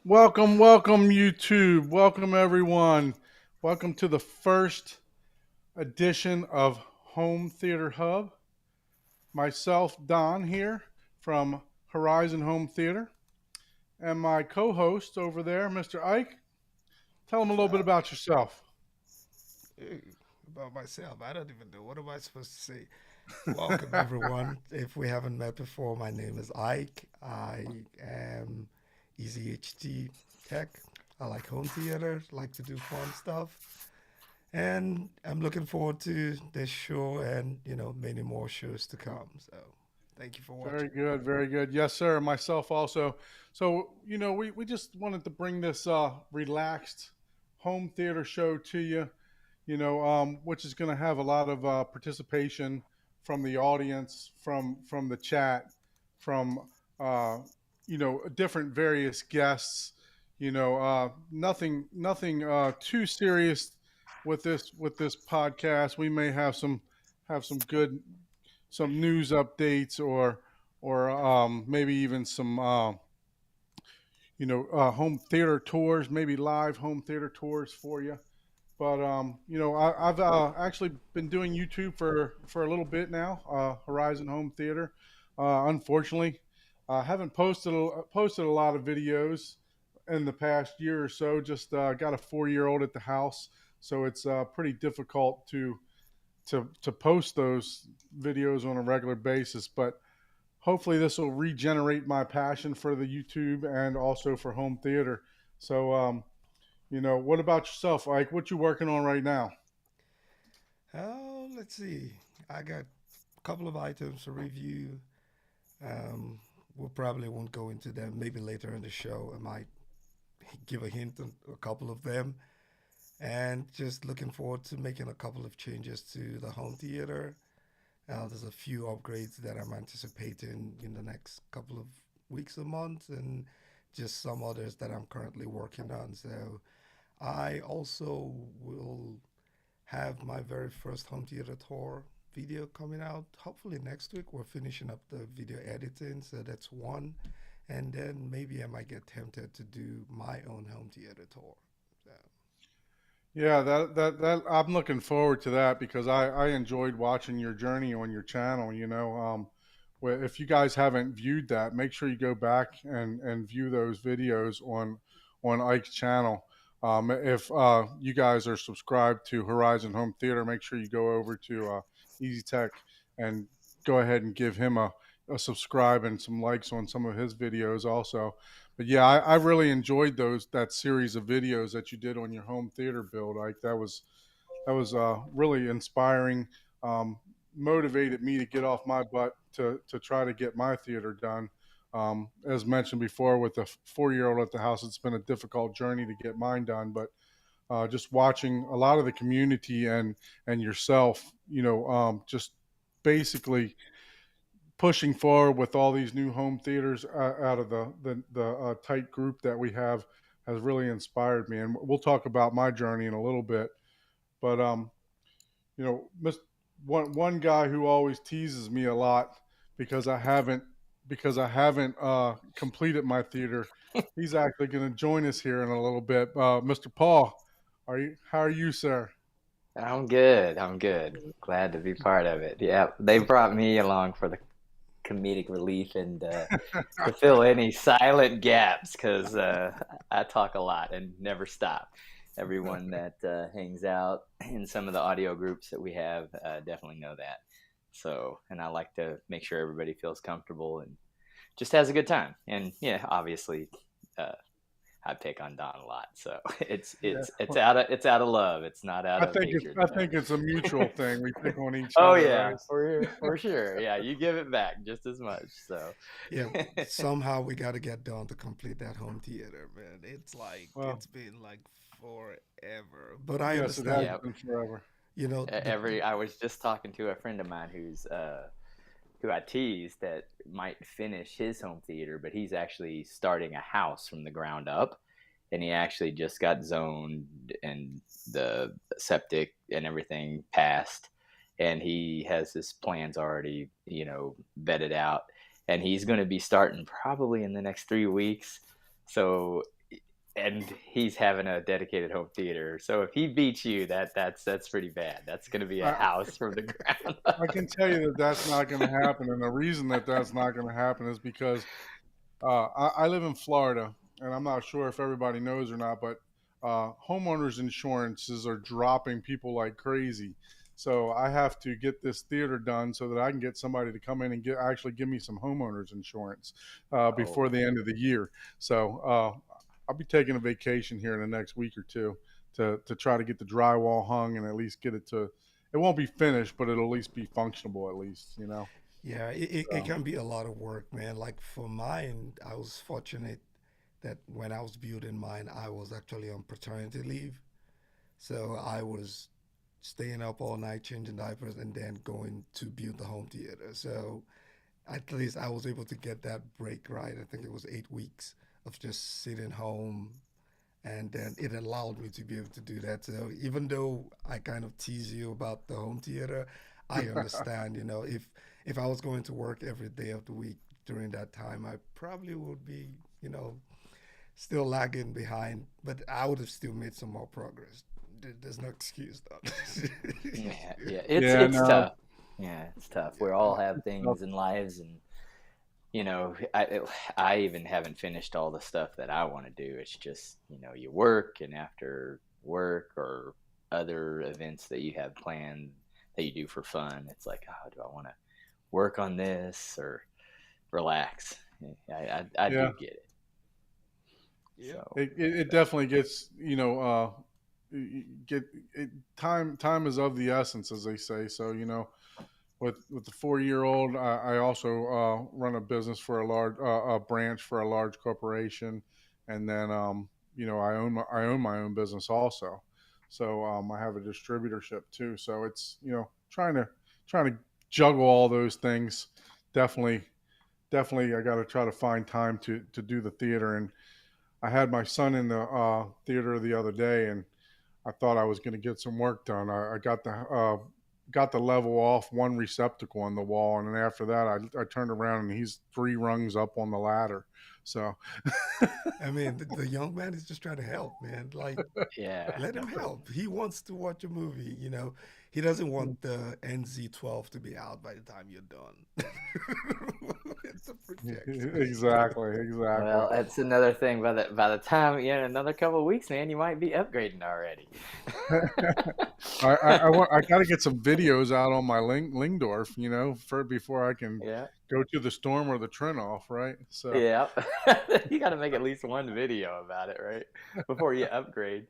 Welcome, YouTube. Welcome, everyone. Welcome to the first edition of Home Theater Hub. Myself, Don, here from Horizon Home Theater, and my co host over there, Mr. Ike. Tell him a little bit So, about yourself. about myself, I don't even know. What am I supposed to say? Welcome, everyone. If we haven't met before, my name is Ike. I am Easy HT Tech. I like home theater, like to do fun stuff. And I'm looking forward to this show and, many more shows to come. So, thank you for Very watching. good, very good. Yes, sir. Myself also. So, we just wanted to bring this relaxed home theater show to you, which is going to have a lot of participation from the audience, from the chat, from uh, different various guests. Nothing too serious with this podcast. We may have some good some news updates or maybe even some home theater tours, maybe live home theater tours for you. But I've actually been doing YouTube for a little bit now. Horizon Home Theater. Unfortunately, I haven't posted a lot of videos in the past year or so. Just got a 4 year old at the house, so it's pretty difficult to post those videos on a regular basis. But hopefully, this will regenerate my passion for the YouTube and also for home theater. So, what about yourself, Ike? What you working on right now? Oh, let's see. I got a couple of items to review. Um, we probably won't go into them. Maybe later in the show, I might give a hint on a couple of them. And just looking forward to making a couple of changes to the home theater. There's a few upgrades that I'm anticipating in the next couple of weeks or months, and just some others that I'm currently working on. So I also will have my very first home theater tour video coming out. Hopefully next week. We're finishing up the video editing, so that's one. And then maybe I might get tempted to do my own home theater tour. So, Yeah, that I'm looking forward to that because I enjoyed watching your journey on your channel. If you guys haven't viewed that, make sure you go back and view those videos on Ike's channel. If you guys are subscribed to Horizon Home Theater, make sure you go over to Easy Tech and go ahead and give him a subscribe and some likes on some of his videos also. But yeah, I really enjoyed that series of videos that you did on your home theater build. Like that was really inspiring. Um, Motivated me to get off my butt to try to get my theater done. As mentioned before, with a 4 year old at the house, it's been a difficult journey to get mine done. But just watching a lot of the community and yourself, just basically pushing forward with all these new home theaters out of the tight group that we have has really inspired me. And we'll talk about my journey in a little bit. But you know, one guy who always teases me a lot because I haven't completed my theater. He's actually going to join us here in a little bit. Mr. Paul, how are you, sir? I'm good. I'm good. Glad to be part of it. Yeah, they brought me along for the comedic relief and to fill any silent gaps because I talk a lot and never stop. Everyone that hangs out in some of the audio groups that we have definitely know that. So, and I like to make sure everybody feels comfortable and just has a good time. And yeah, obviously, uh, I pick on Don a lot, so it's Yeah. it's it's out of love. It's not out I of think it's hatred. I No. think it's a mutual thing. We pick on each Oh other, yeah, right? for sure. Yeah, you give it back just as much. So yeah, somehow we got to get done to complete that home theater, man. Well, It's been like forever. But I yes, it has understand, yeah, been forever. the I was just talking to a friend of mine who I teased that might finish his home theater, but he's actually starting a house from the ground up, and he actually just got zoned and the septic and everything passed, and he has his plans already, vetted out, and he's going to be starting probably in the next 3 weeks. So and he's having a dedicated home theater. So if he beats you, that's pretty bad. That's going to be a I, house from the ground I up. can tell you that that's not going to happen, and the reason that that's not going to happen is because I live in Florida, and I'm not sure if everybody knows or not, but homeowners insurances are dropping people like crazy. So I have to get this theater done so that I can get somebody to come in and actually give me some homeowners insurance before Oh, the end of the year. So I'll be taking a vacation here in the next week or two to try to get the drywall hung and at least get it to. It won't be finished, but it'll at least be functional. At least, you know. Yeah, it So, can be a lot of work, man. Like for mine, I was fortunate that when I was building mine, I was actually on paternity leave. So I was staying up all night changing diapers and then going to build the home theater. So at least I was able to get that break right. I think it was 8 weeks of just sitting home, and then it allowed me to be able to do that. So even though I kind of tease you about the home theater, I understand. If I was going to work every day of the week during that time, I probably would be, still lagging behind, but I would have still made some more progress. There's no excuse though. yeah, yeah. yeah, It's no, tough. Yeah, it's tough. We all have it's tough. things in lives, and you know, I even haven't finished all the stuff that I want to do. It's just, you work, and after work or other events that you have planned that you do for fun, it's like, oh, do I want to work on this or relax? I Yeah, do get it. Yep. So, it definitely gets, get it, time is of the essence, as they say. So with the 4 year old, I also run a business for a branch for a large corporation, and then I own my own business also. So I have a distributorship too. So it's trying to juggle all those things. Definitely, definitely, I got to try to find time to do the theater. And I had my son in the theater the other day, and I thought I was going to get some work done. I got the level off one receptacle on the wall, and then after that, I turned around and he's 3 rungs up on the ladder. So I mean, the young man is just trying to help, man. Like, yeah. let him help. He wants to watch a movie. He doesn't want the NZ-12 to be out by the time you're done. It's a projection. exactly, exactly. Well, that's another thing. By the time, another couple of weeks, man, you might be upgrading already. I got to get some videos out on my Lingdorf, for before I can Yeah. go to the Storm or the Trinoff, right? So Yeah. You got to make at least one video about it, right? Before you upgrade.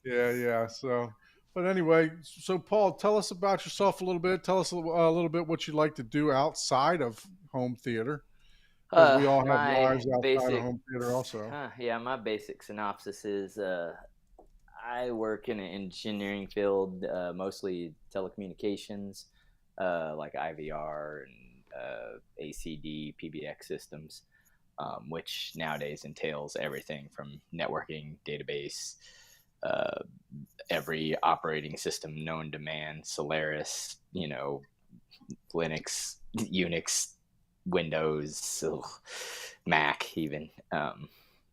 yeah, yeah. So, but anyway, so Paul, tell us about yourself a little bit. Tell us a little bit what you like to do outside of home theater, because we all have My lives outside of basic, home theater also. yeah, my basic synopsis is I work in an engineering field, mostly telecommunications, like IVR and ACD, PBX systems, which nowadays entails everything from networking, database, uh, every operating system known to man, Solaris, Linux, Unix, Windows, ugh, Mac, even.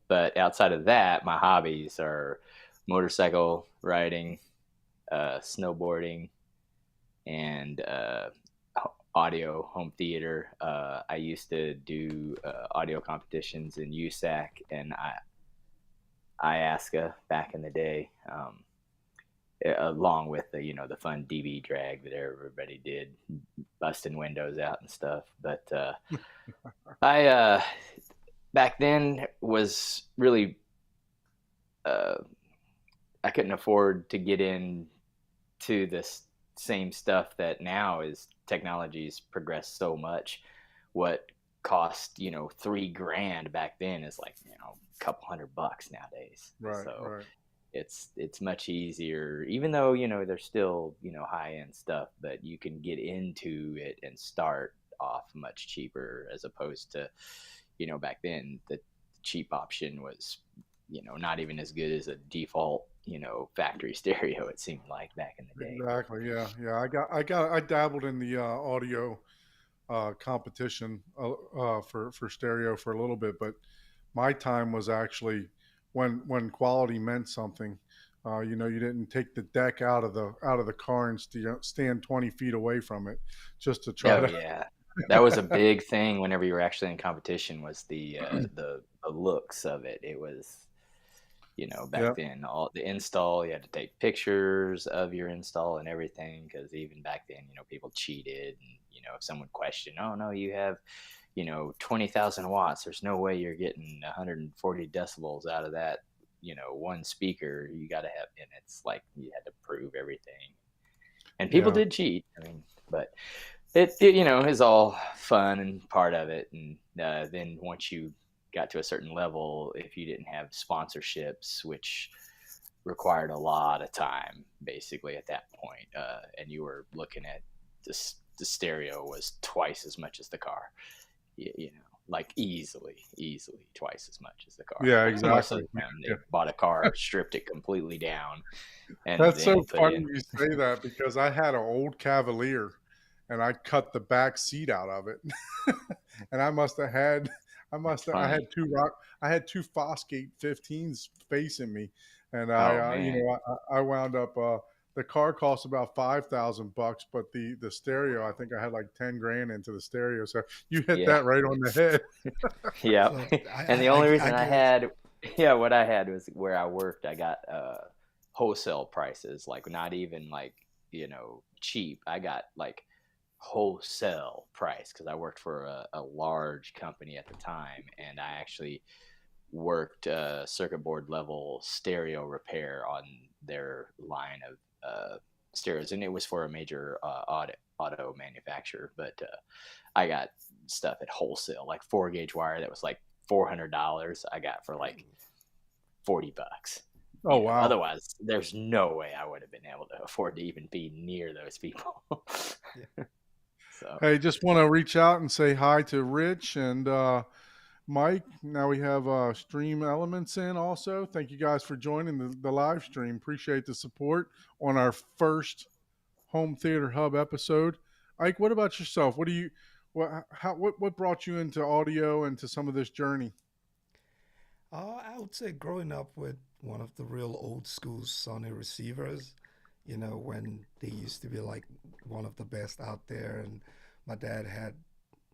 But outside of that, my hobbies are motorcycle riding, snowboarding, and audio home theater. I used to do audio competitions in USAC and IASCA back in the day. Along with the fun DB drag that everybody did, busting windows out and stuff. But I back then was really uh, I couldn't afford to get into this same stuff that now is technology's progressed so much. What cost 3 grand back then is like a couple $100 nowadays. Right, So right. it's much easier, even though there's still high end stuff, but you can get into it and start off much cheaper, as opposed to back then the cheap option was not even as good as a default factory stereo, it seemed like back in the day. But Exactly. Yeah, yeah. I dabbled in the audio competition for stereo for a little bit, but my time was actually when quality meant something. You know, you didn't take the deck out of the car and stand 20 feet away from it just to try Oh to. yeah, that was a big thing whenever you were actually in competition was the looks of it. It was, back Yeah, then, all the install, you had to take pictures of your install and everything, because even back then, people cheated. And if someone questioned, oh no, you have 20,000 watts, there's no way you're getting 140 decibels out of that one speaker. You got to have, and it's like you had to prove everything, and people yeah, did cheat. I mean, but it is all fun and part of it. And then once you got to a certain level, if you didn't have sponsorships, which required a lot of time basically at that point, and you were looking at this, the stereo was twice as much as the car, like easily twice as much as the car. yeah, Most of exactly. the time Yeah. they bought a car, stripped it completely down, and That's so then put funny in. you say that because I had an old Cavalier and I cut the back seat out of it. And I had Funny. I had two Fosgate 15s facing me. And Oh man. I wound up, the car cost about $5,000, but the stereo, I think I had like 10 grand into the stereo. So you hit Yeah. that right on the head. Yep. So And the only I reason I guess. had, yeah, what I had was where I worked, I got wholesale prices, like not even like, cheap. I got like wholesale price because I worked for a large company at the time, and I actually worked circuit board level stereo repair on their line of stereos, and it was for a major auto manufacturer. But I got stuff at wholesale, like 4 gauge wire that was like $400. I got for like $40. Oh, wow. Otherwise, there's no way I would have been able to afford to even be near those people. Yeah. So Hey, just want to reach out and say hi to Rich and Mike. Now we have Stream Elements in also. Thank you guys for joining the live stream. Appreciate the support on our first Home Theater Hub episode. Ike, what about yourself? What brought you into audio and to some of this journey? I would say growing up with one of the real old school Sony receivers, when they used to be like one of the best out there, and my dad had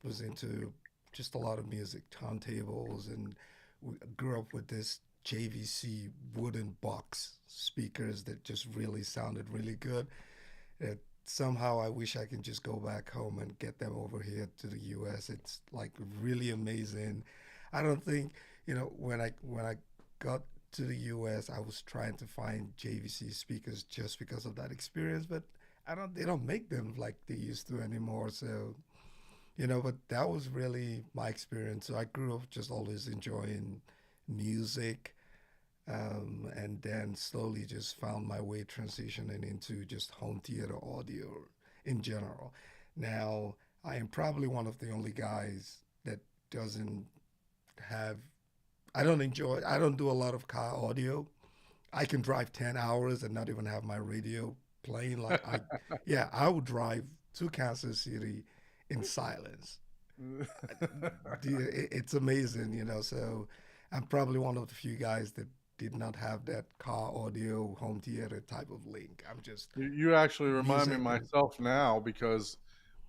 was into just a lot of music, turntables, and we grew up with this JVC wooden box speakers that just really sounded really good. It, somehow I wish I can just go back home and get them over here to the US. It's like really amazing. I don't think, when I got to the US, I was trying to find JVC speakers just because of that experience, but I don't they don't make them like they used to anymore. So, but that was really my experience. So I grew up just always enjoying music, and then slowly just found my way transitioning into just home theater audio in general. Now, I am probably one of the only guys that doesn't have, I don't do a lot of car audio. I can drive 10 hours and not even have my radio playing. Yeah, I would drive to Kansas City in silence. It's amazing, So I'm probably one of the few guys that did not have that car audio home theater type of link. I'm just You actually remind me of music and myself now because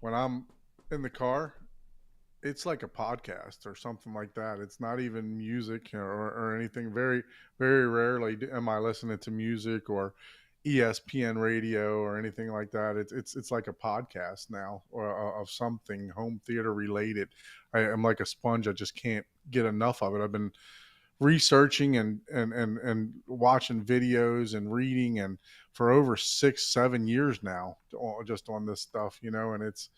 when I'm in the car, it's like a podcast or something like that. It's not even music or anything. Very, very rarely am I listening to music or ESPN radio or anything like that. It's like a podcast now or of something home theater related. I am like a sponge. I just can't get enough of it. I've been researching and watching videos and reading and for over 6 7 years now just on this stuff, and it's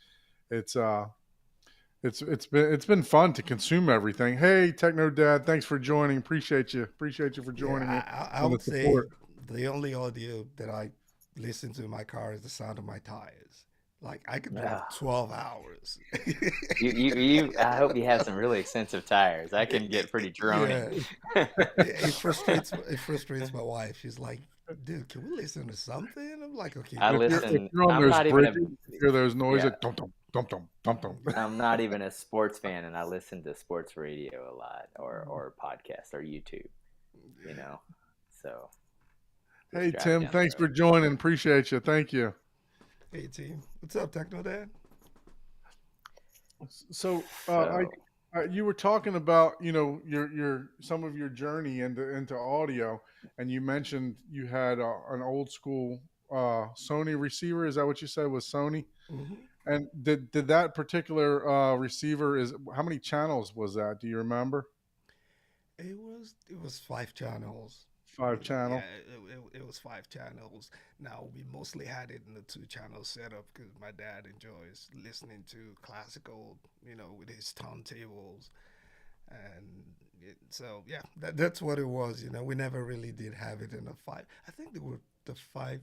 it's been fun to consume everything. Hey, Techno Dad, thanks for joining. Appreciate you for yeah, joining me I and the would say support. the only audio that I listen to in my car is the sound of my tires. Like I could drive uh, 12 hours. I hope you have some really expensive tires. I can get pretty droning. Yeah, it frustrates my wife. She's like, "Dude, can we listen to something?" I'm like, "Okay, I If listen. you're on I'm those not even a bridges, you hear those noises, Yeah. dum dum dum dum dum dum. I'm not even a sports fan, and I listen to sports radio a lot, or podcast or YouTube. you know. So Hey just driving Tim, down the thanks for road. joining. Appreciate you. Thank you. Hey team, what's up, Techno Dad? So, So you were talking about, your some of your journey into audio, and you mentioned you had an old school Sony receiver. Is that what you said was Sony? Hmm. And did that particular receiver, is how many channels was that? Do you remember? It was 5 channels. Five Yeah, channel. it was 5 channels. Now we mostly had it in the 2 channel setup because my dad enjoys listening to classical, with his turntables, and so yeah, that's what it was. We never really did have it in a five. I think there were the five.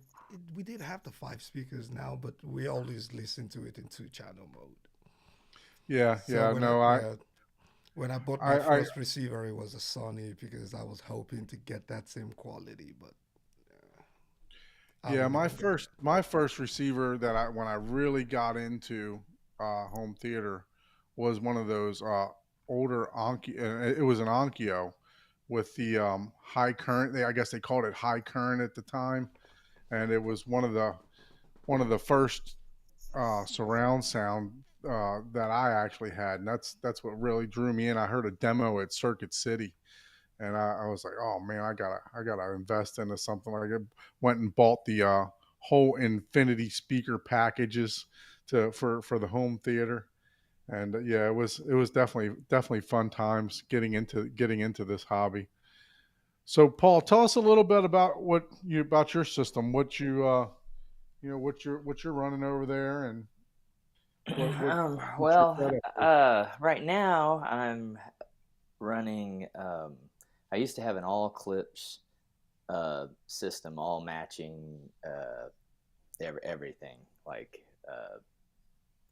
We did have the 5 speakers now, but we always listen to it in 2 channel mode. Yeah, So yeah. No, I, when I bought my I, I, first receiver, it was a Sony because I was hoping to get that same quality, but I yeah. would My never get first, it. my first receiver that when I really got into home theater was one of those older Onkyo. It was an Onkyo with the high current. I guess they called it high current at the time, and it was one of the first surround sound that I actually had, and that's what really drew me in. I heard a demo at Circuit City, and I was like, oh man, I gotta invest into something like it. Went and bought the whole Infinity speaker packages for the home theater, and yeah, it was definitely fun times getting into this hobby. So Paul, tell us a little bit about your system, what you're running over there, and what your well, setup is. right now I'm running. I used to have an all clips system, all matching everything, like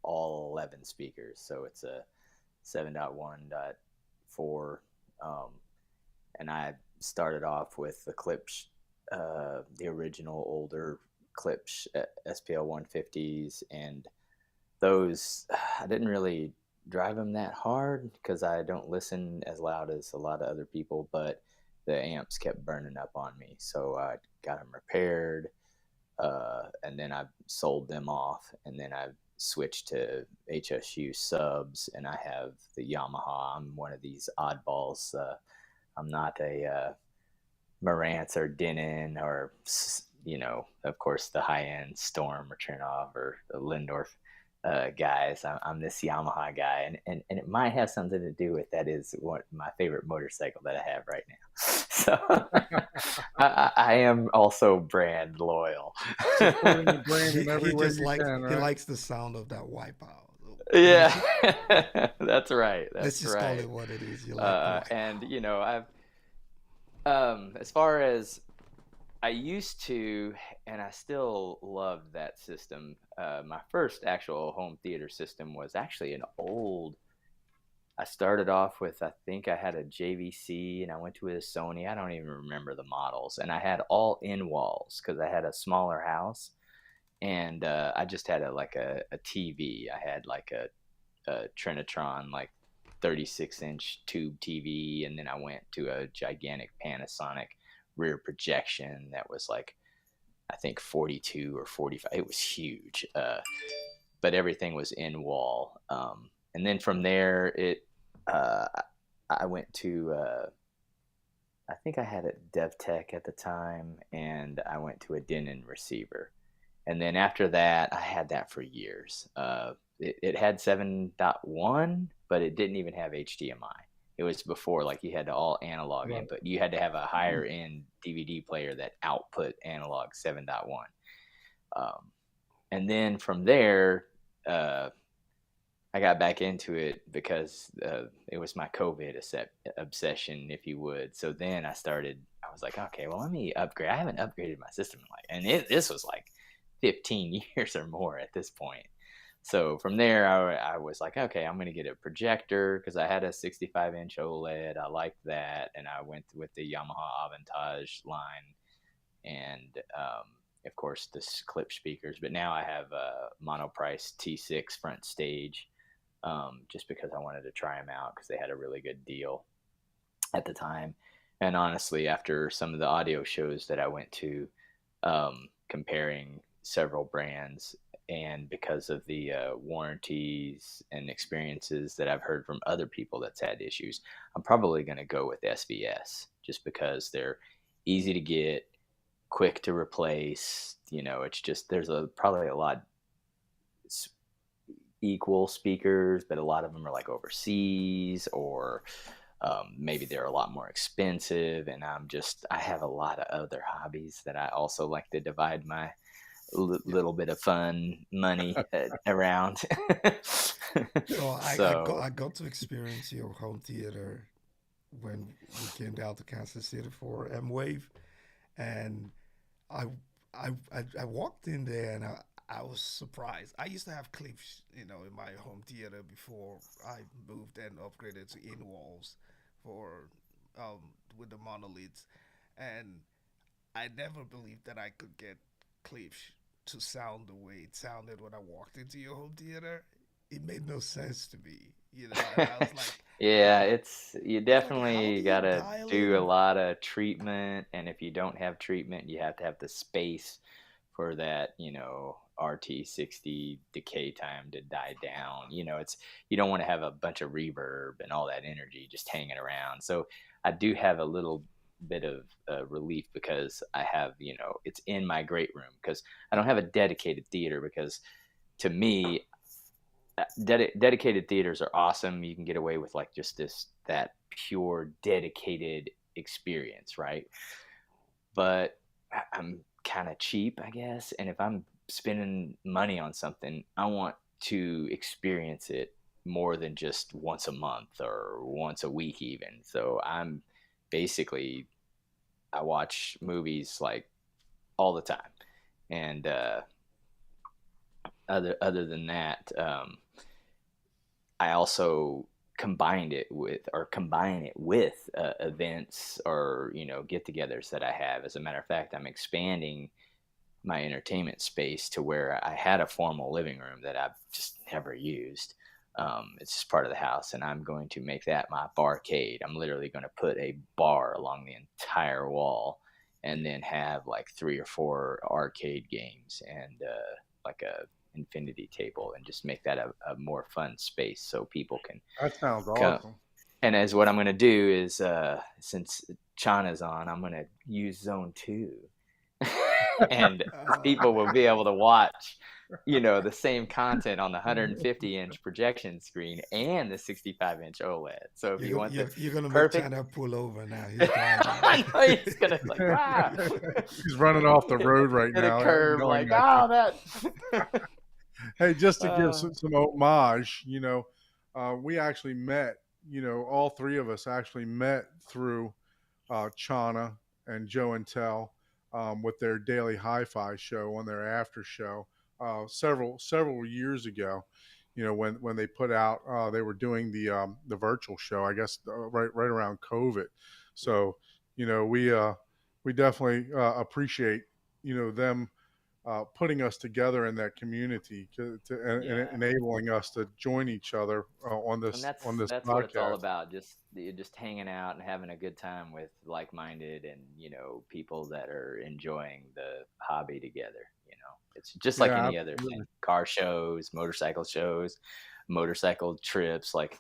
all 11 speakers. So it's a 7.1.4, and I started off with the Klipsch, the original older Klipsch SPL 150s, and those I didn't really drive them that hard because I don't listen as loud as a lot of other people, but the amps kept burning up on me, so I got them repaired, and then I sold them off, and then I switched to HSU subs, and I have the Yamaha. I'm one of these oddballs. I'm not a Marantz or Denon or of course, the high end Storm or Chernoff or the Lindorf guys. I'm this Yamaha guy, and it might have something to do with that is what my favorite motorcycle that I have right now. So I am also brand loyal. Supporting the brand He in every he way just you likes can, he right? likes the sound of that wipeout. Yeah, Let's that's right. let's That's just call right. it what it is. You like the And wipeout. I've as far as I used to, and I still loved that system. My first actual home theater system was actually an old. I started off with, I think I had a JVC, and I went to a Sony. I don't even remember the models, and I had all in walls because I had a smaller house, and I just had a TV. I had like a Trinitron, like 36-inch tube TV, and then I went to a gigantic Panasonic rear projection that was like, I think 42 or 45. It was huge, but everything was in wall. And then from there, uh, I went to I think I had a DevTech at the time, and I went to a Denon receiver. And then after that, I had that for years. It had 7.1, but it didn't even have HDMI. It was before, like, you had to all analog Right. input. You had to have a higher end DVD player that output analog 7.1. Um, and then from there, uh, I got back into it because it was my COVID obsession, if you would. So then I was like, okay, well, let me upgrade. I haven't upgraded my system this was like 15 years or more at this point. So from there, I was like, okay, I'm going to get a projector because I had a 65-inch OLED. I liked that. And I went with the Yamaha Avantage line, and of course, the clip speakers. But now I have a Monoprice T6 front stage, just because I wanted to try them out because they had a really good deal at the time. And honestly, after some of the audio shows that I went to, comparing several brands, and because of the warranties and experiences that I've heard from other people that's had issues, I'm probably going to go with SVS just because they're easy to get, quick to replace. It's just there's probably a lot s- equal speakers, but a lot of them are like overseas, or maybe they're a lot more expensive. And I have a lot of other hobbies that I also like to divide my Yeah. little bit of fun money around. So So I got to experience your home theater when we came down to Kansas City for M Wave, and I I walked in there and I was surprised. I used to have clips, in my home theater before I moved and upgraded to in walls for um with the monoliths, and I never believed that I could get clips to sound the way it sounded when I walked into your home theater. It made no sense to me, and I was like, yeah, you how definitely do you gotta dial do a in? lot of treatment, and if you don't have treatment, you have to have the space for that, RT60 decay time to die down. You don't want to have a bunch of reverb and all that energy just hanging around. So I do have a little bit of relief because I have, it's in my great room because I don't have a dedicated theater because to me, dedicated theaters are awesome. You can get away with like just that pure dedicated experience, right? But I'm kind of cheap, I guess. And if I'm spending money on something, I want to experience it more than just once a month or once a week, even. So basically, I watch movies like all the time. And other than that, I also combine it with events or get-togethers that I have. As a matter of fact, I'm expanding my entertainment space to where I had a formal living room that I've just never used. It's just part of the house, and I'm going to make that my barcade. I'm literally going to put a bar along the entire wall, and then have like 3 or 4 arcade games and like a infinity table, and just make that a more fun space so people can That sounds come. awesome. And as what I'm going to do is, since China's on, I'm going to use Zone 2, and Oh, people will be able to watch, the same content on the 150-inch projection screen and the 65-inch OLED. So if you want the you're gonna make perfect, China pull over now. He's driving. I know he's gonna like, wow, He's running off the road right hit a now, curve yelling like, at you. oh, that. Hey, just to give uh, some homage, we actually met. All three of us actually met through Chana and Joe and Tell with their daily hi-fi show on their after show several years ago. When they put out, they were doing the virtual show, I guess, right around COVID. So we definitely appreciate them putting us together in that community and yeah. enabling us to join each other on And on this that's what it's all podcast. about. Just hanging out and having a good time with like-minded and people that are enjoying the hobby together. It's just like Yeah, any other absolutely. thing. Car shows, motorcycle trips. Like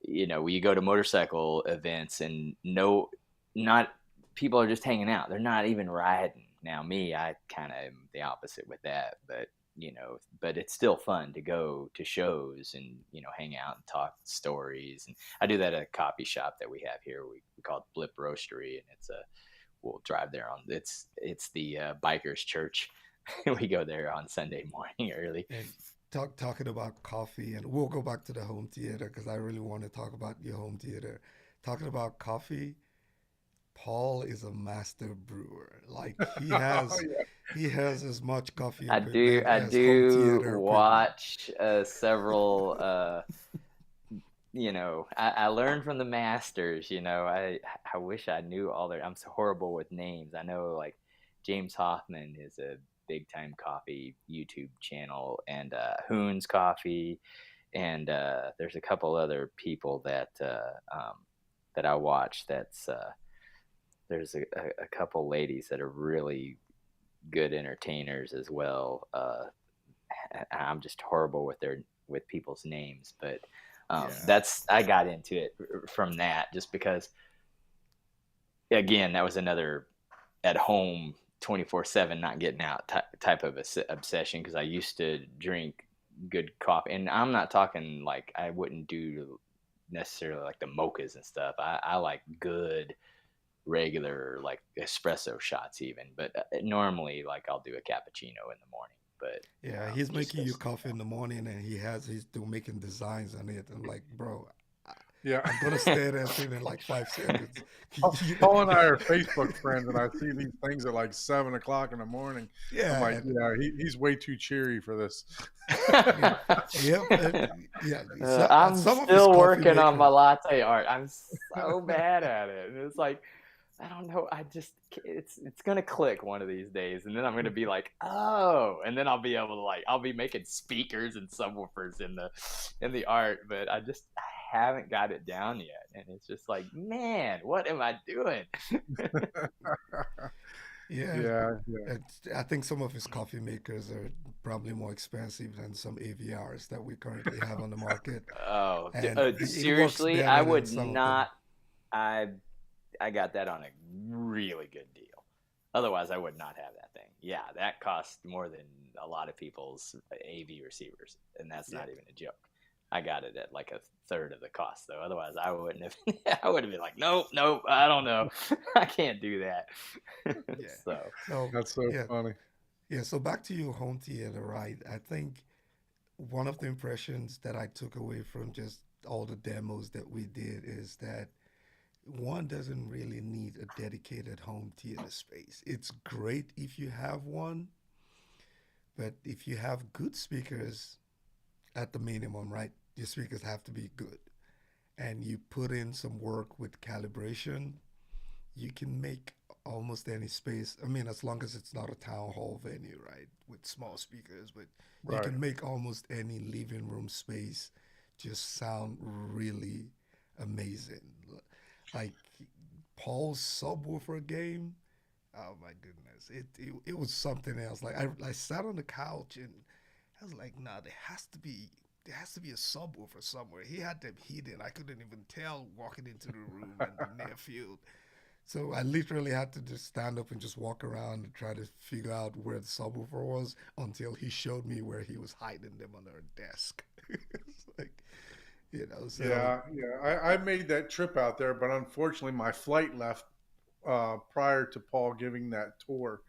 you go to motorcycle events and no, not people are just hanging out. They're not even riding. Now, me, I kind of am the opposite with that, but it's still fun to go to shows and hang out and talk stories. And I do that at a coffee shop that we have here. We call it Blip Roastery, and we'll drive there on it's the bikers church. We go there on Sunday morning early. And talking about coffee, and we'll go back to the home theater because I really want to talk about your home theater. Talking about coffee, Paul is a master brewer. Like Oh, yeah. he has as much coffee I do equipment I as home do theater equipment. watch several I learned from the masters. I wish I knew all their. I'm so horrible with names. I know like James Hoffman is a big time coffee YouTube channel, and Hoon's Coffee, and there's a couple other people that I watch. there's a couple ladies that are really good entertainers as well. I'm just horrible with people's names, but Yeah. that's I got into it from that just because again that was another at home 24/7 not getting out type of obsession because I used to drink good coffee and I'm not talking like I wouldn't do necessarily like the mochas and stuff. I like good regular like espresso shots even, but normally like I'll do a cappuccino in the morning, but Yeah, he's just making you because coffee in the morning, and he's still making designs on it. I'm like, bro, I, Yeah. I'm gonna stare at that thing in like 5 seconds. You Paul and I are Facebook friends, and I see these things at like 7 o'clock in the morning. I'm yeah, like, yeah, he's way too cheery for this. yeah, yep, yeah. So, I'm some of his still coffee working on my makers, latte art. I'm so bad at it. And it's like I don't know. It's gonna click one of these days, and then I'm gonna be like, oh, and then I'll be able to like I'll be making speakers and subwoofers in the art, but I haven't got it down yet, and it's just like, man, what am I doing? yeah, Yeah, yeah, I think some of his coffee makers are probably more expensive than some AVRs that we currently have on the market, Oh, and it works seriously, I better than would some of them. not. I I got that on a really good deal. Otherwise, I would not have that thing. Yeah, that cost more than a lot of people's AV receivers, and that's Yeah, not even a joke. I got it at like a third of the cost, though. Otherwise, I wouldn't have. I would have been like, nope, nope, I don't know, I can't do that. yeah. So, So that's so yeah, funny. yeah. So back to your home theater, right? I think one of the impressions that I took away from just all the demos that we did is that one doesn't really need a dedicated home theater space. It's great if you have one, but if you have good speakers at the minimum, right? Your speakers have to be good. And you put in some work with calibration, you can make almost any space. I mean, as long as it's not a town hall venue, right? With small speakers, but you Right. can make almost any living room space just sound really amazing. Like Paul's subwoofer game. Oh my goodness. It was something else. Like I sat on the couch and I was like, nah, there has to be a subwoofer somewhere. He had them hidden. I couldn't even tell walking into the room in the near field. So I literally had to just stand up and just walk around and try to figure out where the subwoofer was until he showed me where he was hiding them under a desk. It's like, so Yeah, yeah. I made that trip out there, but unfortunately, my flight left prior to Paul giving that tour,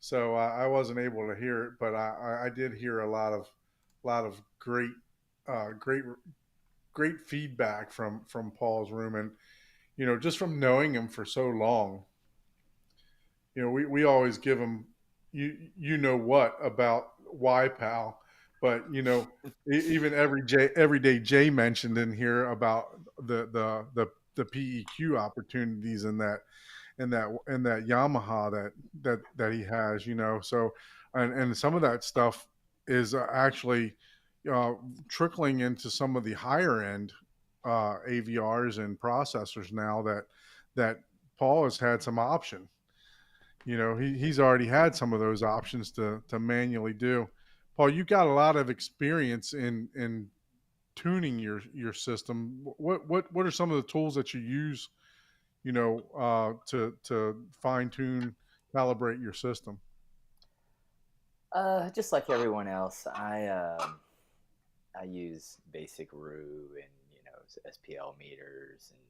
so I wasn't able to hear it. But I did hear a lot of great, great feedback from Paul's room, and just from knowing him for so long, we always give him you know what about YPAL, but even everyday Jay mentioned in here about the PEQ opportunities in that Yamaha that he has, so and some of that stuff is actually uh, trickling into some of the higher end AVRs and processors now that Paul has had some option. He's already had some of those options to manually do. Paul, you got a lot of experience in tuning your system. What are some of the tools that you use, to fine tune, calibrate your system? just like everyone else, I use basic RU and SPL meters, and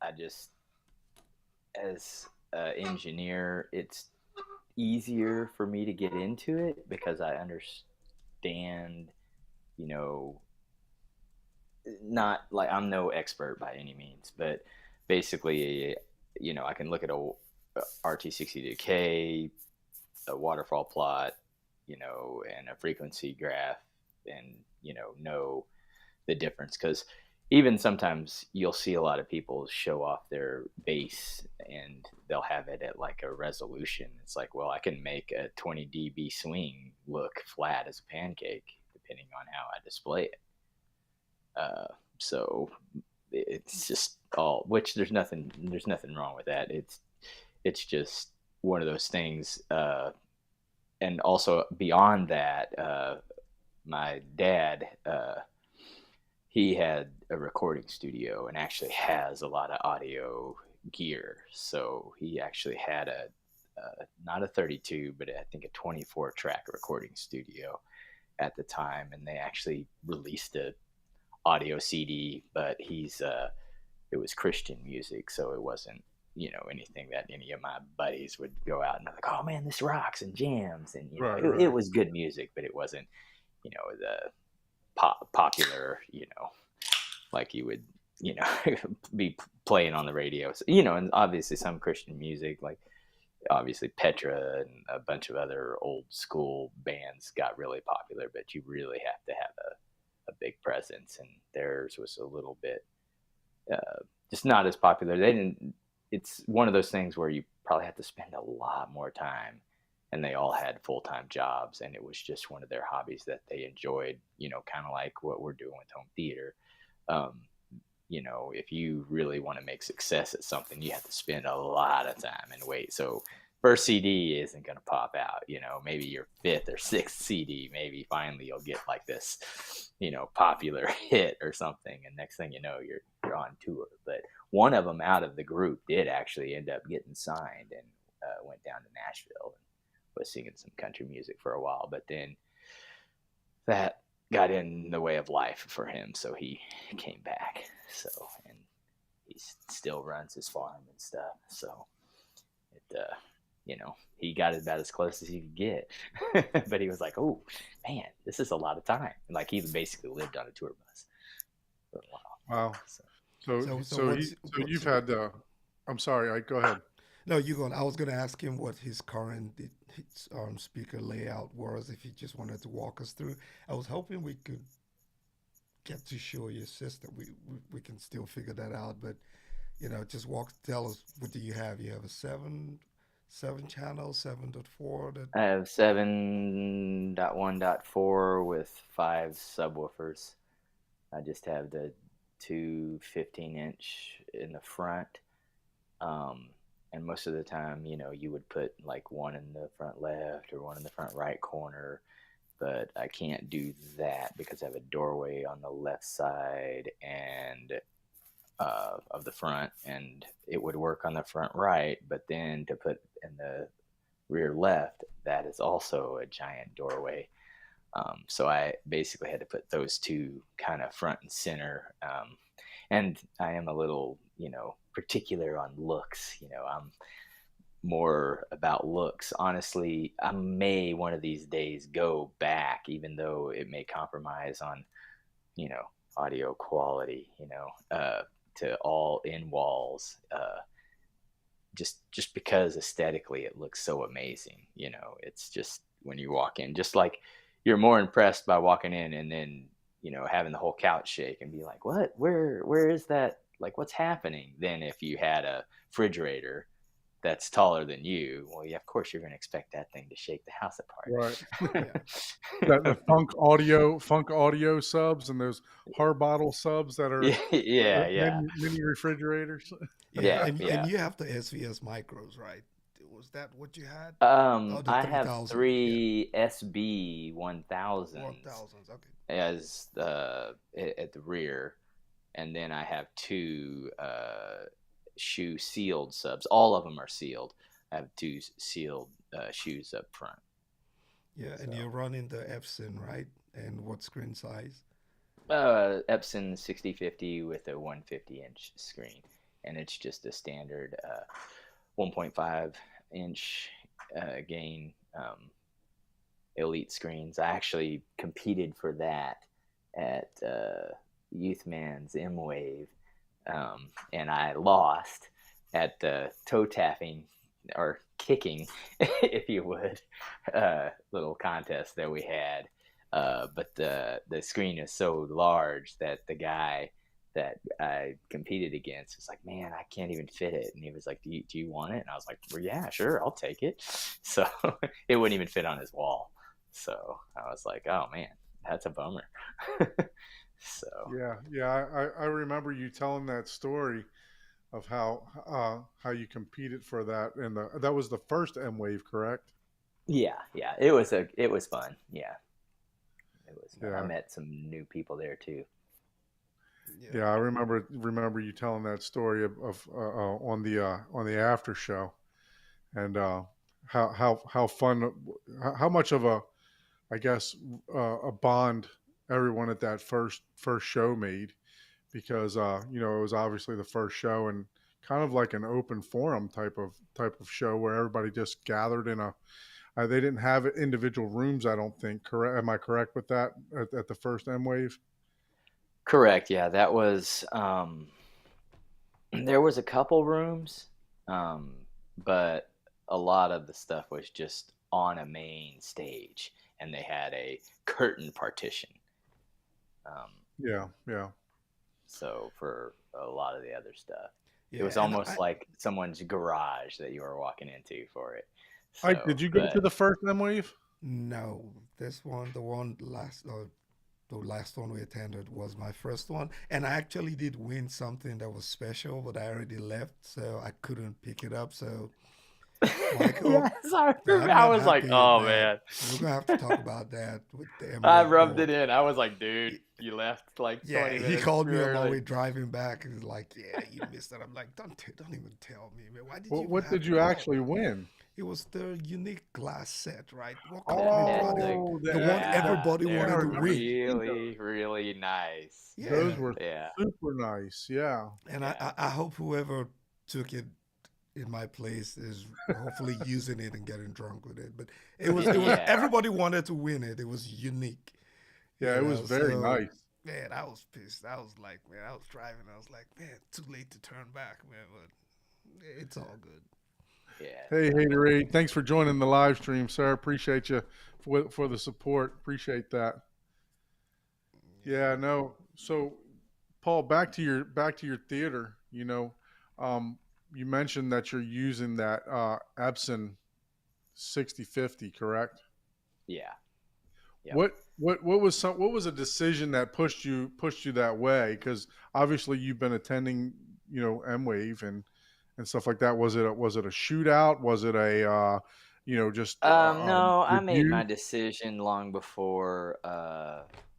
I just as an engineer, it's easier for me to get into it because I understand, you know, not like I'm no expert by any means, but basically, I can look at a RT62K, a waterfall plot, and a frequency graph, and know the difference because even sometimes you'll see a lot of people show off their bass and they'll have it at like a resolution. It's like, well, I can make a 20 dB swing look flat as a pancake depending on how I display it. So it's just all, which there's nothing wrong with that. It's just one of those things. And also beyond that, my dad, he had a recording studio and actually has a lot of audio gear. So he actually had not a 32, but I think a 24 track recording studio at the time. And they actually released a audio CD, but it was Christian music. So it wasn't, anything that any of my buddies would go out and be like, oh man, this rocks and jams. And, Right, it right. was good music, but it wasn't, the popular, like you would, be playing on the radio. So, and obviously some Christian music, like obviously Petra and a bunch of other old school bands got really popular, but you really have to have a big presence. And theirs was a little bit just not as popular. They didn't. It's one of those things where you probably have to spend a lot more time, and they all had full-time jobs, and it was just one of their hobbies that they enjoyed. Kind of like what we're doing with home theater. Um, if you really want to make success at something, you have to spend a lot of time and wait. So first CD isn't going to pop out, maybe your fifth or sixth CD, maybe finally you'll get like this, popular hit or something. And next thing you know, you're on tour. But one of them out of the group did actually end up getting signed and went down to Nashville and was singing some country music for a while. But then that got in the way of life for him. So he came back. So, and he still runs his farm and stuff. So it, he got about as close as he could get. But he was like, oh man, this is a lot of time. And like he basically lived on a tour bus for a while. Wow. So, So So so what's he so you've had I'm sorry, I go ahead. no, you going? I was going to ask him what his current speaker layout was. If he just wanted to walk us through, I was hoping we could get to show your system. We can still figure that out, but just tell us what do you have? You have a seven channel, 7.4 that. I have 7.1.4 with 5 subwoofers. I just have the two 15-inch in the front. And most of the time, you would put like one in the front left or one in the front right corner, but I can't do that because I have a doorway on the left side and of the front, and it would work on the front right, but then to put in the rear left, that is also a giant doorway. So I basically had to put those two kind of front and center. And I am a little, particular on looks. I'm more about looks. Honestly, I may one of these days go back, even though it may compromise on, audio quality, to all in walls. Just because aesthetically it looks so amazing. It's just when you walk in, just like you're more impressed by walking in and then, having the whole couch shake and be like, what, where is that? Like, what's happening? Then if you had a refrigerator that's taller than you, well, yeah, of course you're going to expect that thing to shake the house Right. apart. The funk audio subs and those Harbottle subs that are Yeah. mini refrigerators. Yeah, Yeah, and yeah. you have the SVS micros, right? Was that what you had? Oh, the I have 3000. Yeah, three SB 1000s 1000s. Okay. as at the rear, and then I have two shoe sealed subs. All of them are sealed. I have two sealed shoes up front. Yeah, and So you're running the Epson, right? And what screen size? Epson 6050 with a 150-inch screen, and it's just a standard 1.5-inch gain elite screens. I actually competed for that at Youthman's M-Wave, and I lost at the toe tapping or kicking, if you would, little contest that we had. But the screen is so large that the guy that I competed against was like, man, I can't even fit it. And he was like, do you want it? And I was like, well, yeah, sure, I'll take it. So it wouldn't even fit on his wall. So I was like, oh man, that's a bummer. So Yeah. I remember you telling that story of how you competed for that, and that was the first M Wave, correct? yeah, it was fun. Yeah, it was fun. I Yeah. met some new people there too. Yeah. Yeah, I remember you telling that story on the after show, and how fun, how much of a, I guess, a bond everyone at that first show made, because it was obviously the first show, and kind of like an open forum type of show where everybody just gathered in a. They didn't have individual rooms, I don't think. Correct? Am I correct with that at the first M Wave? Correct. Yeah, that was. There was a couple rooms, but a lot of the stuff was just on a main stage, and they had a curtain partition. Um, Yeah, yeah. so for a lot of the other stuff, it Yeah. was And almost like someone's garage that you were walking into for it. Ike, So, did you go to but the first M Wave? no, this one, the last one we attended was my first one, and I actually did win something that was special, but I already left, so I couldn't pick it up. So, Michael, yes, I yeah, remember. I'm I not was like, happy oh that man. we're gonna have to talk about that with the I M-Wave rubbed it board. in. I was like, dude, you left like Yeah, 20 he minutes called too me on my early. way driving back, and he's like, "Yeah, you missed it." I'm like, don't even tell me, man. Why did you even What have did to you call?" actually win? It was the unique glass set, right? What That company had brought it? Oh, The one yeah, everybody yeah, I wanted they're to remember win. seeing those. really, really nice. Those Yeah, were Yeah, super nice. Yeah. and I, yeah, I I hope whoever took it in my place is hopefully using it and getting drunk with it. But it was yeah. everybody wanted to win it. It was unique, Yeah, it was very So nice. man, I was pissed. I was like, man, I was driving. I was like, man, too late to turn back, man. But it's all good. Yeah. Hey, Haterade, thanks for joining the live stream, sir. Appreciate you for the support. Appreciate that. Yeah, Yeah. no. So, Paul, back to your theater. Um, you mentioned that you're using that Epson 6050, correct? Yeah. Yep. What was a decision that pushed you that way? Because obviously you've been attending, M Wave and stuff like that. Was it a shootout? Was it a just No, I made my review? decision long before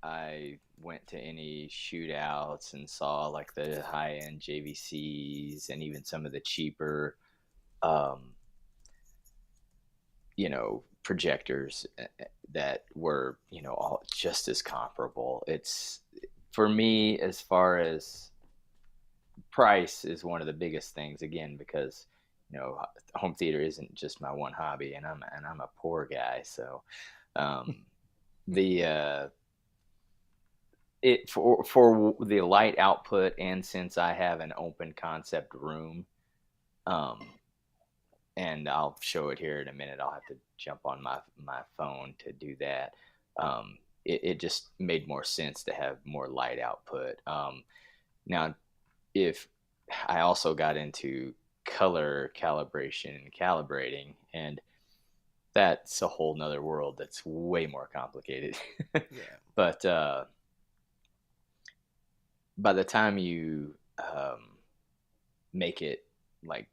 I went to any shootouts and saw like the high end JVCs and even some of the cheaper, um, projectors that were, all just as comparable. It's for me, as far as price is one of the biggest things, again, because home theater isn't just my one hobby, and I'm a poor guy. So um the it for the light output, and since I have an open concept room, um and I'll show it here in a minute. I'll have to jump on my phone to do that. It just made more sense to have more light output. Now, if I also got into color calibration and calibrating, and that's a whole nother world that's way more complicated. Yeah. But by the time you make it like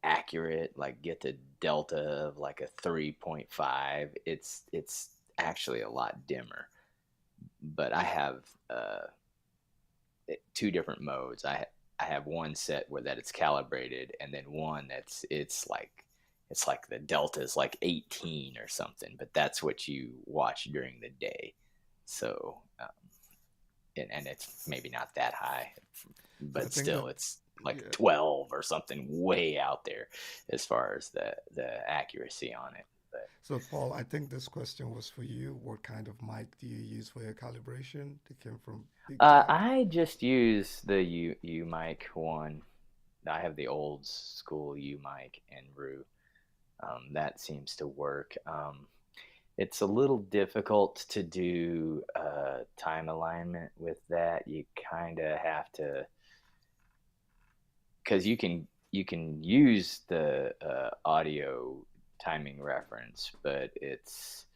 accurate, like get the delta of like a 3.5, it's actually a lot dimmer. But I have two different modes. I have one set where that it's calibrated, and then one it's like the delta is like 18 or something, but that's what you watch during the day. So and it's maybe not that high, So I but think that still it's like yeah. 12 or something, way out there as far as the accuracy on it. But So Paul, I think this question was for you. What kind of mic do you use for your calibration? It came from Big Jack. I just use the U mic one. I have the old school U mic and Rue. That seems to work. It's a little difficult to do time alignment with that. You kind of have to, because you can use the audio timing reference, but it's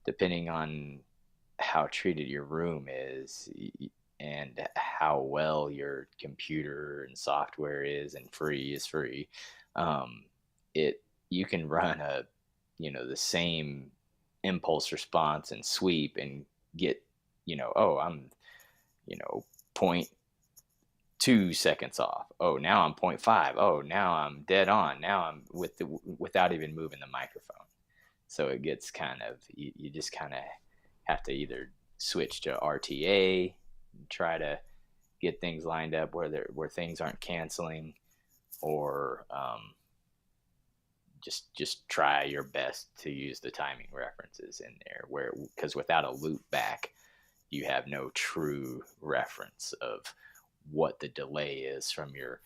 depending on how treated your room is. and how well your computer and software is, and free is free, it you can run the same impulse response and sweep and get, oh, I'm, you know, point 2 seconds off. Oh, now I'm point 0.5. Oh, now I'm dead on. Now I'm without even moving the microphone. So it gets kind of, you just kind of have to either switch to RTA and try to get things lined up where things aren't canceling, or just try your best to use the timing references in there, because without a loop back, you have no true reference of what the delay is from your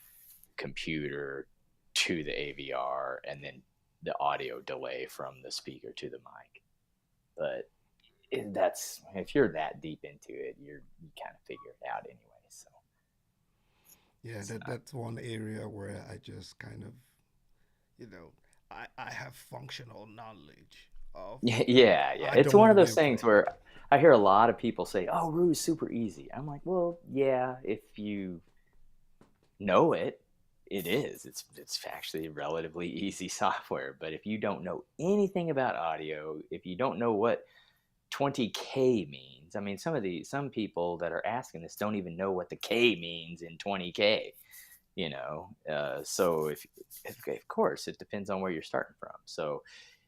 computer to the AVR, and then the audio delay from the speaker to the mic. But that's, if you're that deep into it, you kind of figure it out anyway. So Yeah, that's one area where I just kind of, you know, I have functional knowledge of, yeah, but yeah. I It's don't one want of to be those a things pro. where I hear a lot of people say, "Oh, Rue is super easy." I'm like, well, yeah, if you know it, it is. It's actually relatively easy software. But if you don't know anything about audio, if you don't know what 20K means, I mean, some people that are asking this don't even know what the K means in 20K. So if of course it depends on where you're starting from. So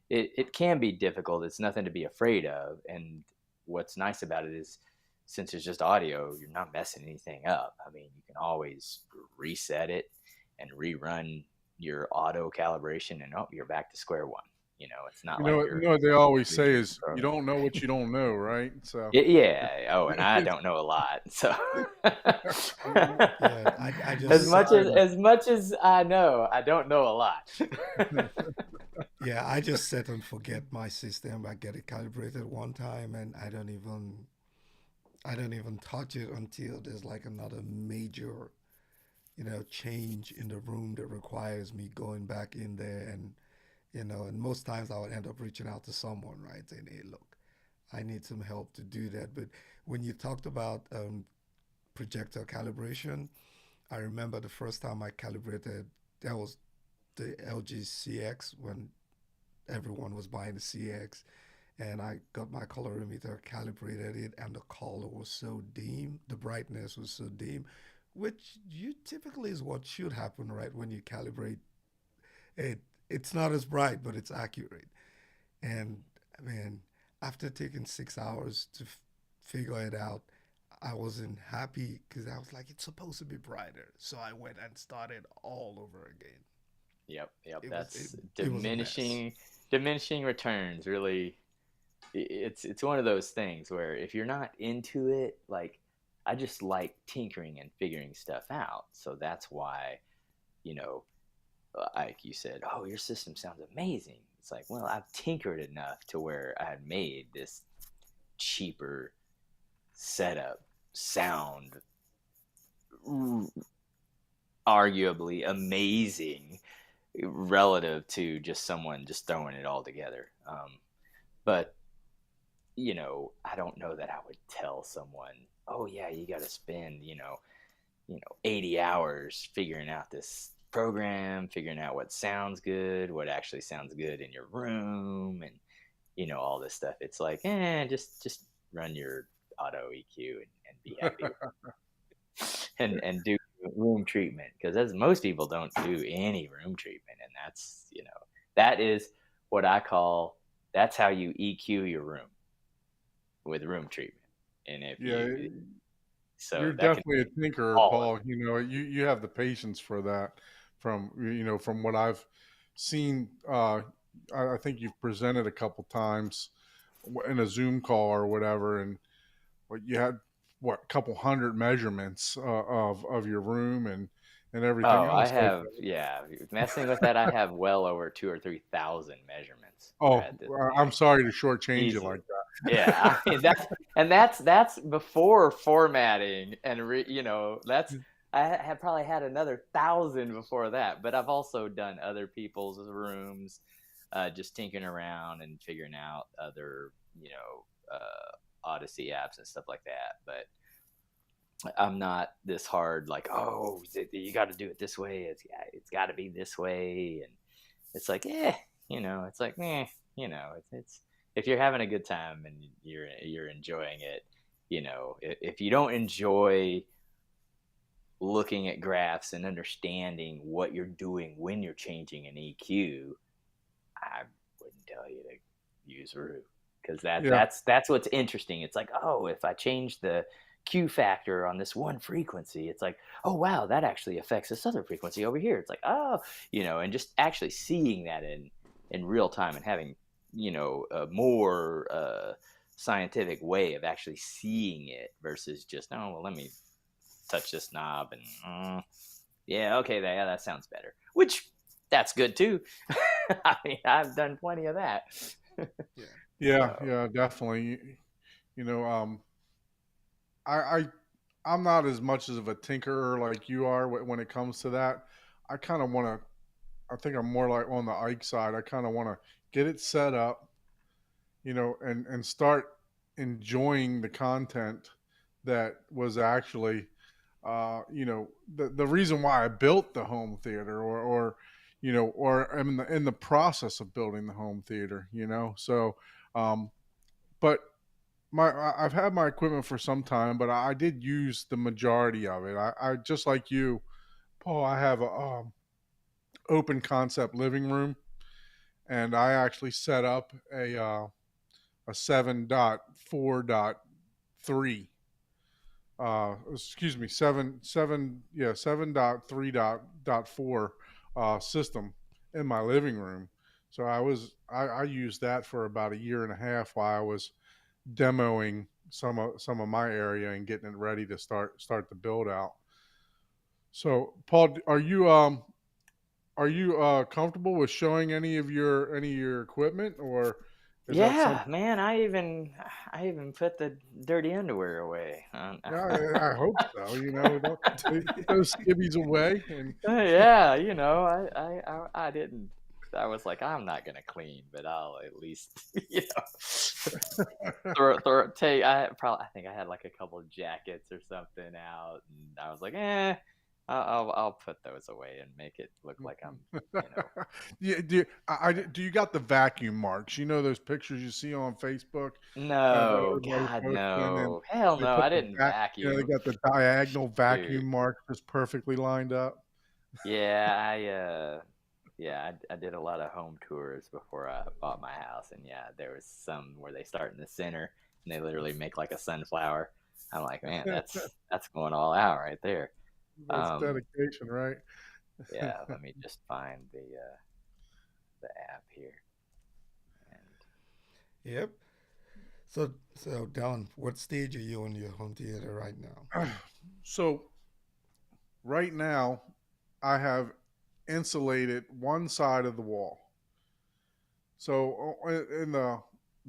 it can be difficult. It's nothing to be afraid of. And what's nice about it is, since it's just audio, you're not messing anything up. I mean, you can always reset it and rerun your auto calibration, and you're back to square one. It's not like You you're know what they always say losing is you control. don't know what you don't know, right? So Yeah. Oh, and I don't know a lot, so Yeah, I you'll as be just much set, as fine. as much as I know, I don't know a lot. yeah, I just set and forget my system. I get it calibrated one time, and I don't even touch it until there's like another major, change in the room that requires me going back in there. And most times I would end up reaching out to someone, right, saying, hey, look, I need some help to do that. But when you talked about projector calibration, I remember the first time I calibrated, that was the LG CX, when everyone was buying the CX. And I got my colorimeter, calibrated it, and the color was so dim, the brightness was so dim, which you typically is what should happen, right? When you calibrate it, it's not as bright, but it's accurate. And I mean, after taking 6 hours to figure it out, I wasn't happy because I was like, it's supposed to be brighter. So I went and started all over again. Yep, yep. It was it, That's it was a mess. diminishing returns. Really, it's one of those things where if you're not into it, like, I just like tinkering and figuring stuff out. So that's why, you know, like you said, oh, your system sounds amazing. It's like, well, I've tinkered enough to where I had made this cheaper setup sound arguably amazing relative to just someone just throwing it all together. But I don't know that I would tell someone, oh yeah, you got to spend 80 hours figuring out this program, figuring out what sounds good, what actually sounds good in your room, and all this stuff. It's like, just run your auto EQ and be happy with and do room treatment, because as most people don't do any room treatment, and that is what I call, that's how you EQ your room, with room treatment. And if Yeah, you you're so that can definitely a thinker, all of Paul. You have the patience for that. From what I've seen, I think you've presented a couple times in a Zoom call or whatever, and what you had, what, a couple hundred measurements of your room and everything Oh, I else like have, that. yeah, messing with that, I have well over 2 or 3 thousand measurements Oh, at this I'm point. sorry to shortchange you Easily. like that. Yeah, I mean that's before formatting and that's, I have probably had another 1,000 before that. But I've also done other people's rooms, just tinkering around and figuring out other Odyssey apps and stuff like that. But I'm not this hard, like, oh, you got to do it this way. It's got to be this way, and it's like, it's like, it's if you're having a good time and you're enjoying it, if you don't enjoy looking at graphs and understanding what you're doing when you're changing an EQ, I wouldn't tell you to use Rue, because Yeah. that's what's interesting. It's like, oh, if I change the Q factor on this one frequency, it's like, oh wow, that actually affects this other frequency over here. It's like, oh, and just actually seeing that in real time and having a more scientific way of actually seeing it versus just, oh well, let me touch this knob and yeah, okay, that sounds better. Which that's good too. I mean, I've done plenty of that. Yeah, So yeah, definitely. You know, I, I I'm not as much of a tinkerer like you are when it comes to that. I kind of want to. I think I'm more like on the Ike side. I kind of want to get it set up, and start enjoying the content that was actually, the reason why I built the home theater, or in the process of building the home theater. So, um, but I've had my equipment for some time, but I did use the majority of it. I just like you, Paul. I have a open concept living room, and I actually set up a 7.4.3, excuse me, 7.3.4 system in my living room. So I used that for about a year and a half while I was demoing some of my area and getting it ready to start the build out. So Paul, are you comfortable with showing any of your equipment, or is that yeah, something? man, I even put the dirty underwear away. Yeah, I hope so. Don't take those skivvies away. And Yeah, I didn't. I was like, I'm not gonna clean, but I'll at least, take. I think I had like a couple of jackets or something out, and I was like, I'll put those away and make it look like I'm, you know. Yeah, do you got the vacuum marks? Those pictures you see on Facebook, that No, everybody's God, posting, and no, hell they no, put I the didn't back, they vacuum, got the diagonal dude. vacuum marks just perfectly lined up. Yeah, I did a lot of home tours before I bought my house, and yeah, there was some where they start in the center and they literally make like a sunflower. I'm like, man, that's going all out right there. That's Um, dedication, right? yeah, let me just find the app here, and Yep. So Don, what stage are you on your home theater right now? So right now, I have insulated one side of the wall. So in the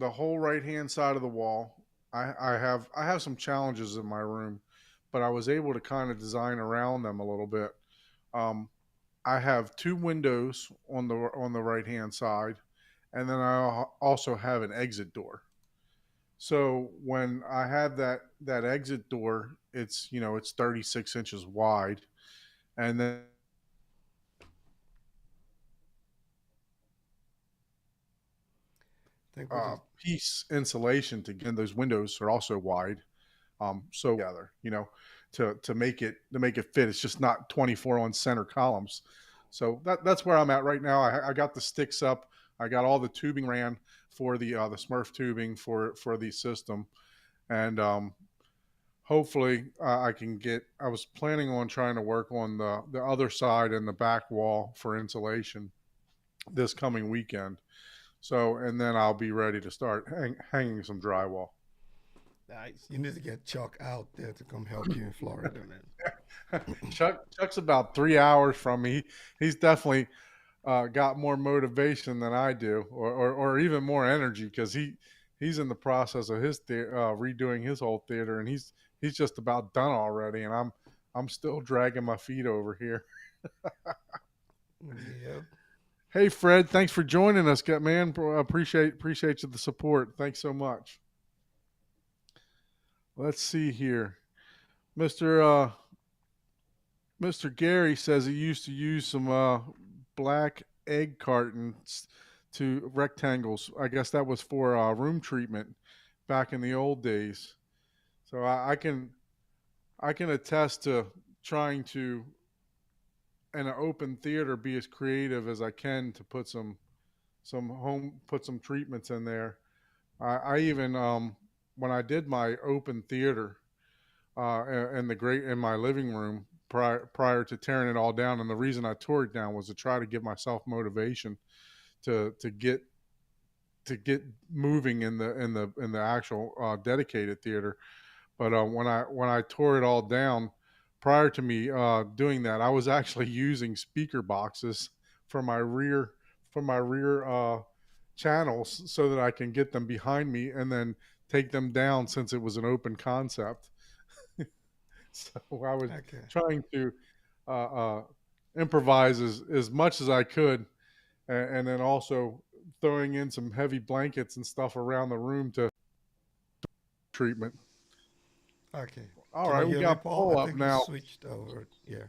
whole right hand side of the wall, I have some challenges in my room, but I was able to kind of design around them a little bit. Um, I have two windows on the right hand side, and then I also have an exit door. So when I have that exit door, it's 36 inches wide, and then I think what is piece insulation to get those windows are also wide. So together, to make it fit. It's just not 24 on center columns. So that's where I'm at right now. I got the sticks up. I got all the tubing ran for the Smurf tubing for the system, and hopefully I can get. I was planning on trying to work on the other side and the back wall for insulation this coming weekend. So, and then I'll be ready to start hanging some drywall. nice? You need to get Chuck out there to come help you in Florida, man. Chuck's about 3 hours from me. He's definitely got more motivation than I do, or even more energy, because he's in the process of redoing his whole theater, and he's just about done already, and I'm still dragging my feet over here. Yep. Hey Fred, thanks for joining us, man. Appreciate you the support. Thanks so much. Let's see here. Mr. Mr. Gary says he used to use some black egg cartons to rectangles. I guess that was for room treatment back in the old days. So I can attest to trying to in an open theater be as creative as I can to put some treatments in there. I even when I did my open theater in the great in my living room prior to tearing it all down, and the reason I tore it down was to try to give myself motivation to get moving in the actual dedicated theater. But when I tore it all down, prior to me doing that, I was actually using speaker boxes for my rear for my rear channels so that I can get them behind me and then take them down since it was an open concept. So I was Okay. trying to uh, improvise as much as I could, and then also throwing in some heavy blankets and stuff around the room to treatment. Okay. All Can you right, we hear me, got Paul? I Paul up think you now. switched over. Yeah.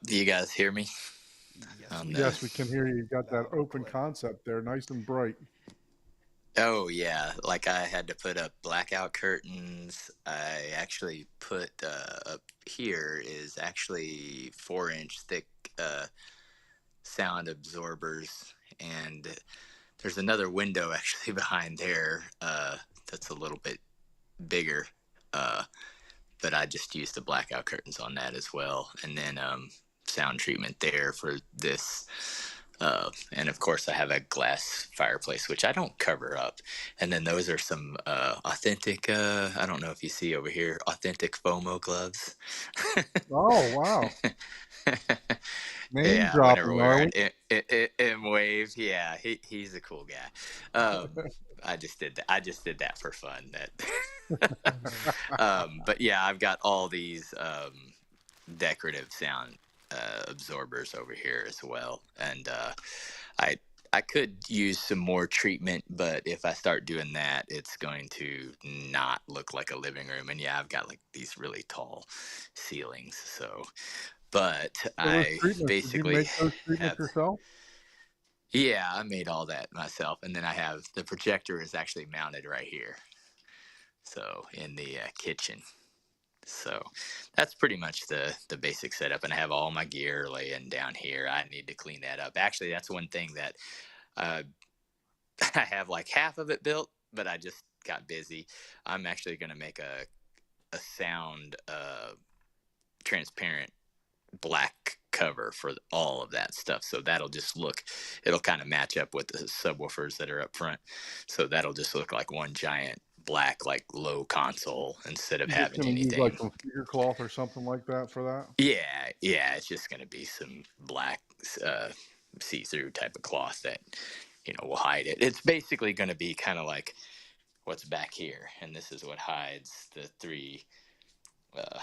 Do you guys hear me? Yes, we The can. Yes, we can hear you. You got that Loud and open clear. concept there, nice and bright. Oh yeah, like I had to put up blackout curtains. I actually put up here is actually 4-inch thick sound absorbers, and there's another window actually behind there that's a little bit bigger. Uh, but I just used the blackout curtains on that as well, and then sound treatment there for this. And of course, I have a glass fireplace, which I don't cover up. And then those are some authentic, I don't know if you see over here, authentic FOMO gloves. Oh wow, name Yeah, whenever dropping, we were are we? at M Wave, yeah, he's a cool guy. I just did that. I just did that for fun. That, but yeah, I've got all these decorative sound absorbers over here as well, and I I could use some more treatment, but if I start doing that, it's going to not look like a living room. And yeah, I've got like these really tall ceilings, so but So those I treatments, did you basically make those treatments have, yourself? yeah, I made all that myself, and then I have the projector is actually mounted right here, so in the kitchen. So that's pretty much the basic setup, and I have all my gear laying down here. I need to clean that up. Actually, that's one thing that uh, I have like half of it built, but I just got busy. I'm actually going to make a sound transparent black cover for all of that stuff. So that'll just look, it'll kind of match up with the subwoofers that are up front. So that'll just look like one giant black, like low console instead of You're just having going to use like anything. some cedar cloth or something like that for that. Yeah, yeah, it's just going to be some black uh, see-through type of cloth that will hide it. It's basically going to be kind of like what's back here, and this is what hides the three uh,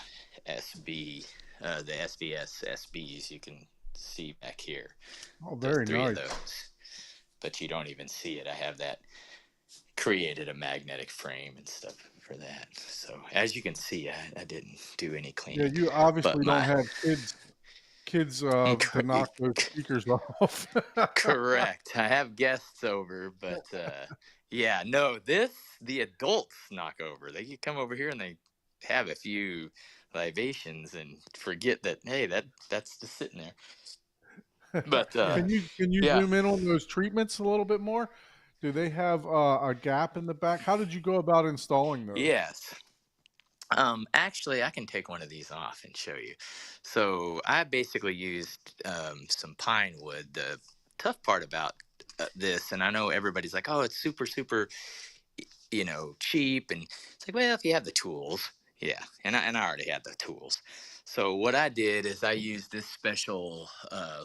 SB, the SVS SBs. You can see back here, Oh, the very three of nice. those, but you don't even see it. I have that created a magnetic frame and stuff for that. So as you can see, I didn't do any Yeah, cleaning, you but obviously don't my have kids to knock those speakers off. correct. I have guests over, but yeah, no, the adults knock over. They can come over here and they have a few libations and forget that hey, that's just sitting there. But Yeah. Can you yeah, zoom in on those treatments a little bit more? Do they have a gap in the back? How did you go about installing those? yes. Actually, I can take one of these off and show you. So I basically used some pine wood. The tough part about this, and I know everybody's like, "Oh, it's super, super cheap," and it's like, well, if you have the tools, yeah. And I already had the tools. So what I did is I used this special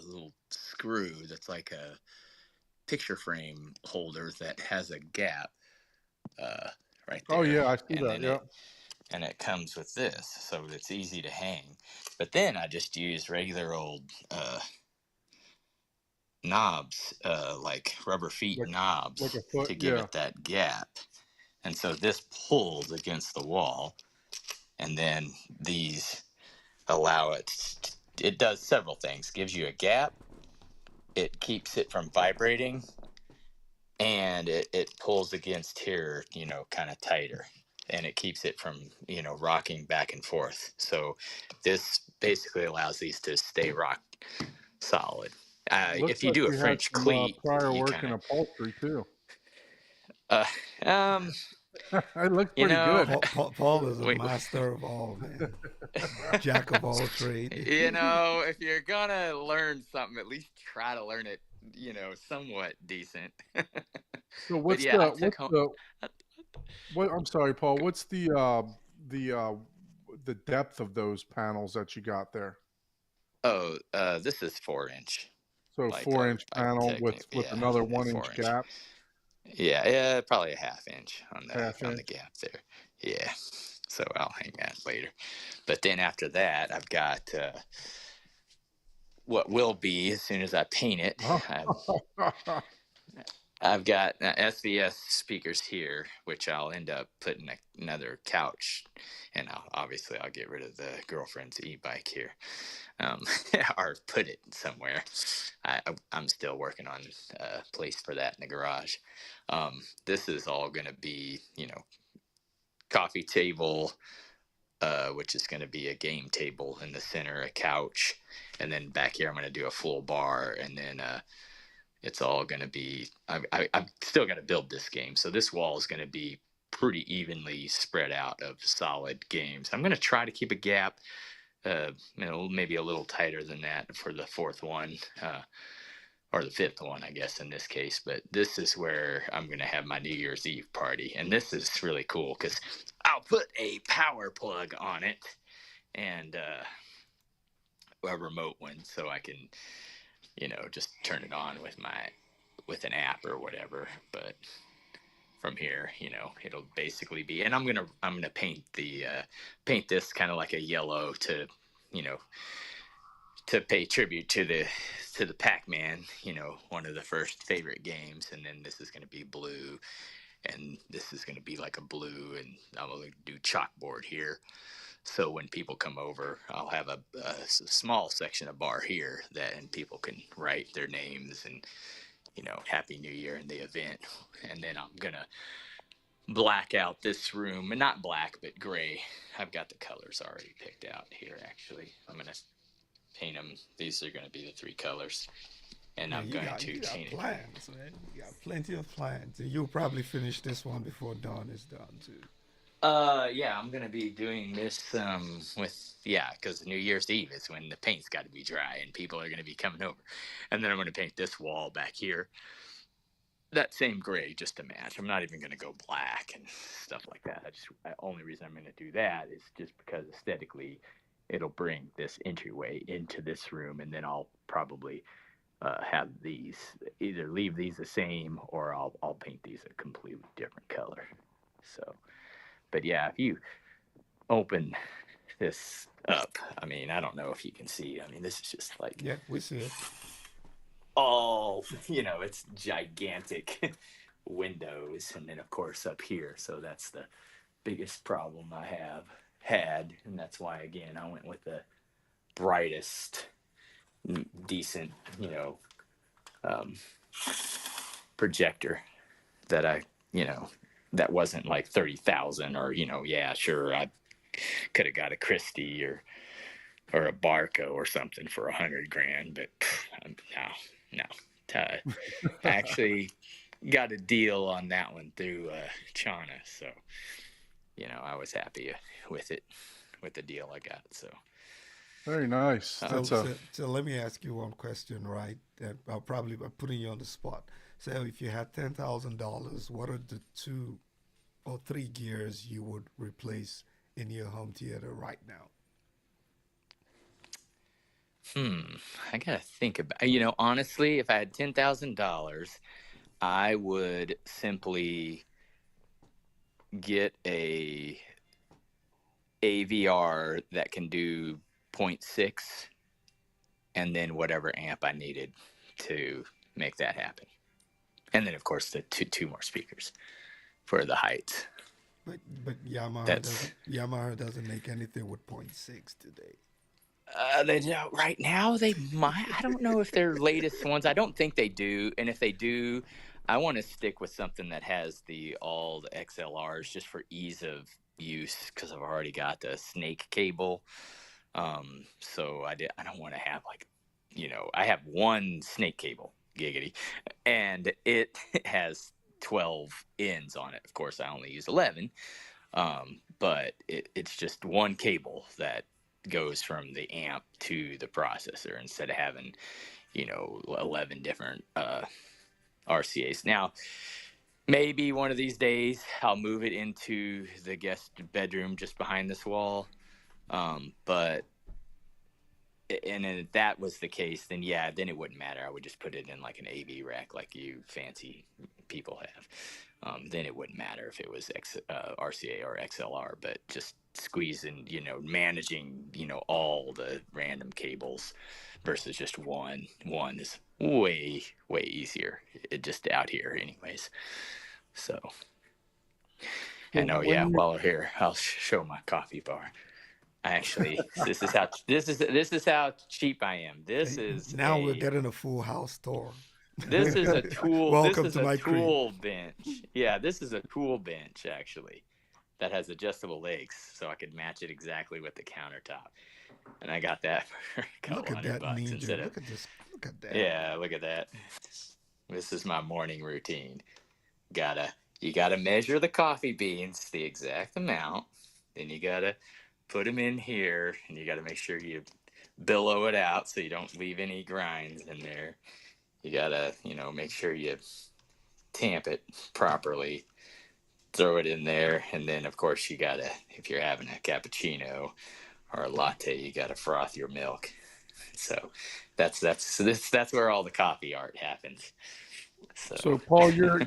little screw that's like a picture frame holder that has a gap uh, right Oh there, yeah, I see and that. then Yeah. it comes with this, so it's easy to hang. But then I just used regular old knobs, like rubber feet Like knobs, a foot. to give Yeah. it that gap. And so this pulls against the wall, and then these allow it does several things. Gives you a gap, it keeps it from vibrating, and it pulls against here, kind of tighter, and it keeps it from, rocking back and forth. So this basically allows these to stay rock solid. Looks If you like do a you had French some cleat, prior you work kind in of, upholstery too. uh, um, It looked you pretty know, good. Paul is a wait, master of all, man. Jack of all trade. if you're gonna learn something, at least try to learn it, somewhat decent. So But yeah, I took home. what? I'm sorry, Paul. What's the uh, the depth of those panels that you got there? Oh, this is 4 inch. So Like 4 inch I panel technically, with yeah, another yeah, 1 inch 4 inch. gap, Yeah, probably a half inch half on the inch. gap there. Yeah, so I'll hang that later. But then after that, I've got what will be, as soon as I paint it. I've got SVS speakers here, which I'll end up putting another couch, and obviously I'll get rid of the girlfriend's e-bike here, or put it somewhere. I'm still working on a place for that in the garage. This is all going to be, coffee table, which is going to be a game table in the center, a couch, and then back here I'm going to do a full bar, and then it's all going to be. I'm still going to build this game, so this wall is going to be pretty evenly spread out of solid games. I'm going to try to keep a gap, maybe a little tighter than that for the fourth one, or the fifth one, I guess, in this case. But this is where I'm going to have my New Year's Eve party, and this is really cool because I'll put a power plug on it and a remote one, so I can, just turn it on with an app or whatever. But from here, it'll basically be, and I'm gonna paint this kind of like a yellow you know to pay tribute to the Pac-Man, one of the first favorite games, and then this is gonna be blue, and this is gonna be like a blue, and I'm gonna do chalkboard here. So when people come over, I'll have a small section of bar here and people can write their names and, Happy New Year in the event. And then I'm going to black out this room, and not black, but gray. I've got the colors already picked out here, actually. I'm going to paint them. These are going to be the three colors. And Man, I'm going to you got change it. plans, man. You got plenty of plans. And you'll probably finish this one before dawn is done, too. Yeah, I'm gonna be doing this because New Year's Eve is when the paint's got to be dry and people are gonna be coming over, and then I'm gonna paint this wall back here that same gray just to match. I'm not even gonna go black and stuff like that. The only reason I'm gonna do that is just because aesthetically, it'll bring this entryway into this room, and then I'll probably have these either leave these the same or I'll paint these a completely different color. So. But yeah, if you open this up, I mean, I don't know if you can see. I mean, this is just like Yeah, we see it. all, it's gigantic windows. And then, of course, up here. So that's the biggest problem I have had. And that's why, again, I went with the brightest, decent, um, projector that that wasn't like 30,000 or, yeah, sure, I could have got a Christie or a Barco or something for $100,000, but no. Actually got a deal on that one through Chana, so I was happy with it, with the deal I got. So Very nice. So let me ask you one question, right? I'll probably be putting you on the spot. So if you had $10,000, what are the 2 or 3 gears you would replace in your home theater right now? I gotta think about. Honestly, if I had $10,000, I would simply get a AVR that can do 0.6, and then whatever amp I needed to make that happen, and then of course the two more speakers. for the heights. But That's Yamaha doesn't make anything with point 0.6 today. they don't, right now they might. I don't know if their latest ones. I don't think they do. And if they do, I want to stick with something that has all the XLRs just for ease of use because I've already got the snake cable. So I don't want to have I have one snake cable, giggity, and it has 12 ends on it. Of course, I only use 11. But it's just one cable that goes from the amp to the processor instead of having 11 different RCAs. Now maybe one of these days I'll move it into the guest bedroom just behind this wall, but if that was the case, then then it wouldn't matter. I would just put it in like an AV rack like you fancy people have. Then it wouldn't matter if it was RCA or XLR, but just squeezing, managing, all the random cables versus just one is way, way easier. It just out here anyways. So, and while we're here, I'll show my coffee bar. Actually, this is how cheap I am. Now we're getting a full house tour. This is a tool. Welcome this is to a my tool bench. Yeah, this is a tool bench actually that has adjustable legs, so I could match it exactly with the countertop. And I got that for a couple $100 instead of. Look at this. Look at that. Yeah, look at that. This is my morning routine. You gotta measure the coffee beans the exact amount. Then you gotta put them in here, and you gotta make sure you billow it out so you don't leave any grinds in there. You gotta, make sure you tamp it properly, throw it in there, and then of course you gotta, if you're having a cappuccino or a latte, you gotta froth your milk. So that's where all the coffee art happens. So Paul, you're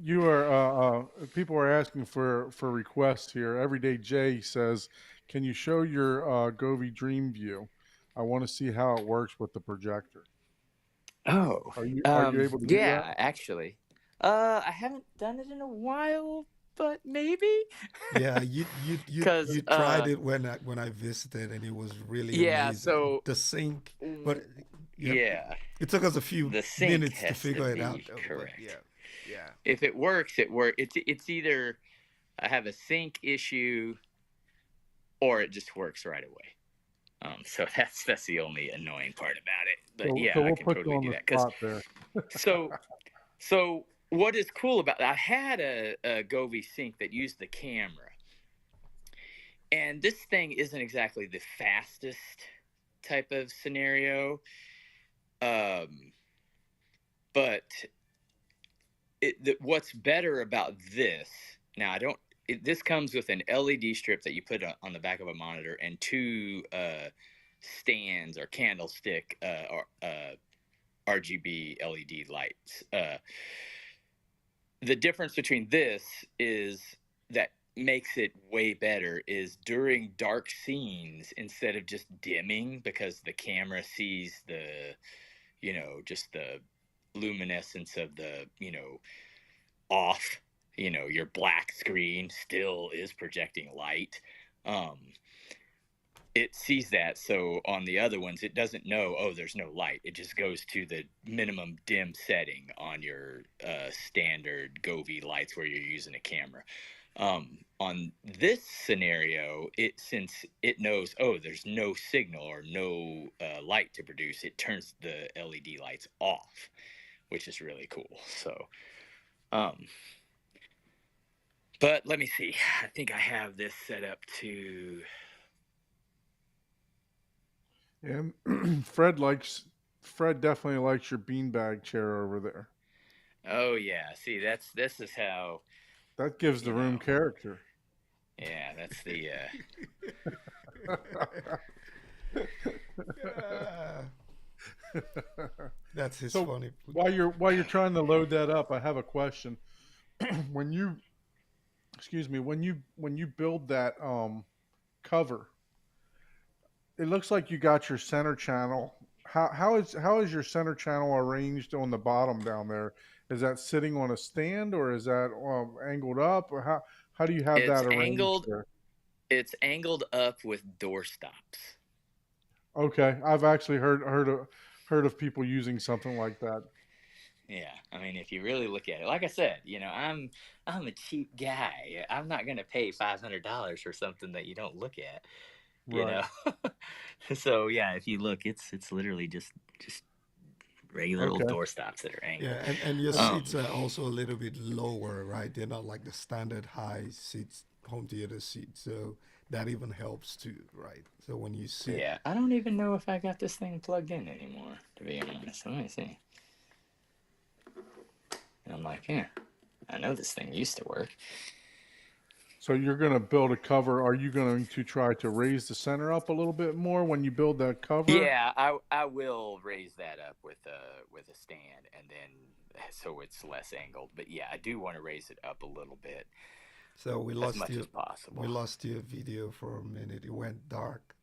you are people are asking for requests here. Everyday Jay says, can you show your Govee Dream View? I want to see how it works with the projector. Oh, are you able to do that? Actually, I haven't done it in a while, but maybe. Yeah, you tried it when I visited, and it was really amazing. So the sync, but it took us a few minutes to figure it out. Correct. Yeah. If it works, it works. It's either I have a sync issue, or it just works right away. So that's the only annoying part about it. But so we'll I can totally do that. So what is cool about I had a Govee sync that used the camera, and this thing isn't exactly the fastest type of scenario, but what's better about this now? This comes with an LED strip that you put on the back of a monitor and two stands or candlestick or RGB LED lights. The difference between this is that makes it way better is during dark scenes, instead of just dimming because the camera sees the, just the luminescence of the, off, your black screen still is projecting light. It sees that. So on the other ones, it doesn't know, there's no light. It just goes to the minimum dim setting on your standard Govee lights where you're using a camera. On this scenario, since it knows, there's no signal or no light to produce, it turns the LED lights off, which is really cool. So, but let me see. I think I have this set up to. And Fred definitely likes your beanbag chair over there. Oh yeah, see this is how that gives the room character. Yeah, that's the that's his funny. While you're trying to load that up, I have a question. when you build that cover, it looks like you got your center channel. How is your center channel arranged on the bottom down there? is that sitting on a stand or is that angled up, or how do you have It's that arranged angled. there? It's angled up with door stops. Okay, I've actually heard of people using something like that. Yeah, I mean, if you really look at it, like I said, I'm a cheap guy. I'm not gonna pay $500 for something that you don't look at, you Right. know. So yeah, if you look, it's literally just regular little Okay. door stops that are Yeah, angled. and your And seats are also a little bit lower, right? They're not like the standard high seats, home theater seats. So that even helps too, right? So when you sit, Yeah, I don't even know if I got this thing plugged in anymore, to be honest. Let me see. And I'm like, yeah, I know this thing used to work. so you're going to build a cover. Are you going to try to raise the center up a little bit more when you build that cover? Yeah, I will raise that up with a stand, and then so it's less angled. But yeah, I do want to raise it up a little bit so as much as we possible. lost your video for a minute. It went dark.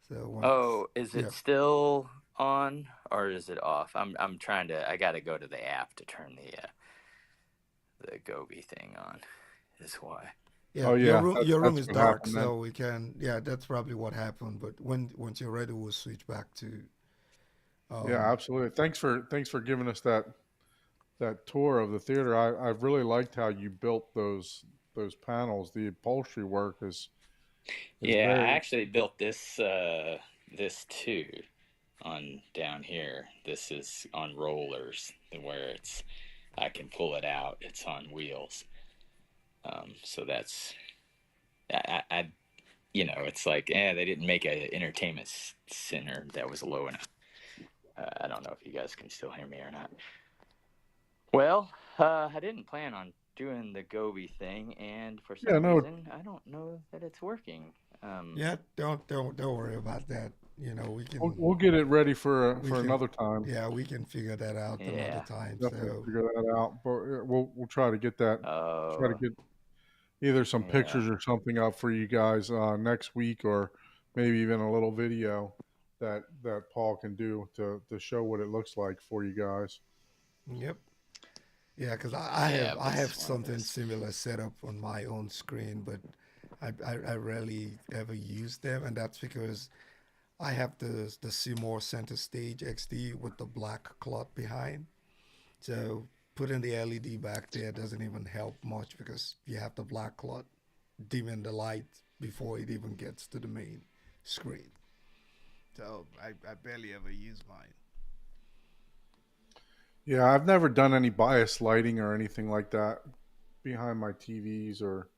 So once, Oh, is yeah, it still on or is it off? I'm trying to. I got to go to the app to turn the Gobi thing on. Is why. yeah, Oh yeah, your room that's is what dark, happened then. so we can, yeah, that's probably what happened. But once you're ready, we'll switch back to, Yeah, um, absolutely. Thanks for giving us that tour of the theater. I've really liked how you built those panels. The upholstery work is Yeah, I very. actually built this too on down here. This is on rollers where I can pull it out. It's on wheels. So that's I it's like they didn't make an entertainment center that was low enough. I don't know if you guys can still hear me or not. Well, I didn't plan on doing the Gobi thing, and for Yeah, some no, reason, I don't know that it's working. Um, yeah, don't worry about that. You know, we'll get it ready for we for can, another time. yeah, we can figure that out another yeah. time. Definitely So, figure that out. But we'll try to get that. Try to Oh, get either some yeah. pictures or something up for you guys next week, or maybe even a little video that Paul can do to show what it looks like for you guys. yep. Yeah, because Yeah, I have it's one of something those. similar set up on my own screen, but I rarely ever use them, and that's because I have the Seymour Center Stage XD with the black cloth behind. So putting the LED back there doesn't even help much because you have the black cloth dimming the light before it even gets to the main screen. So I barely ever use mine. Yeah, I've never done any bias lighting or anything like that behind my TVs, or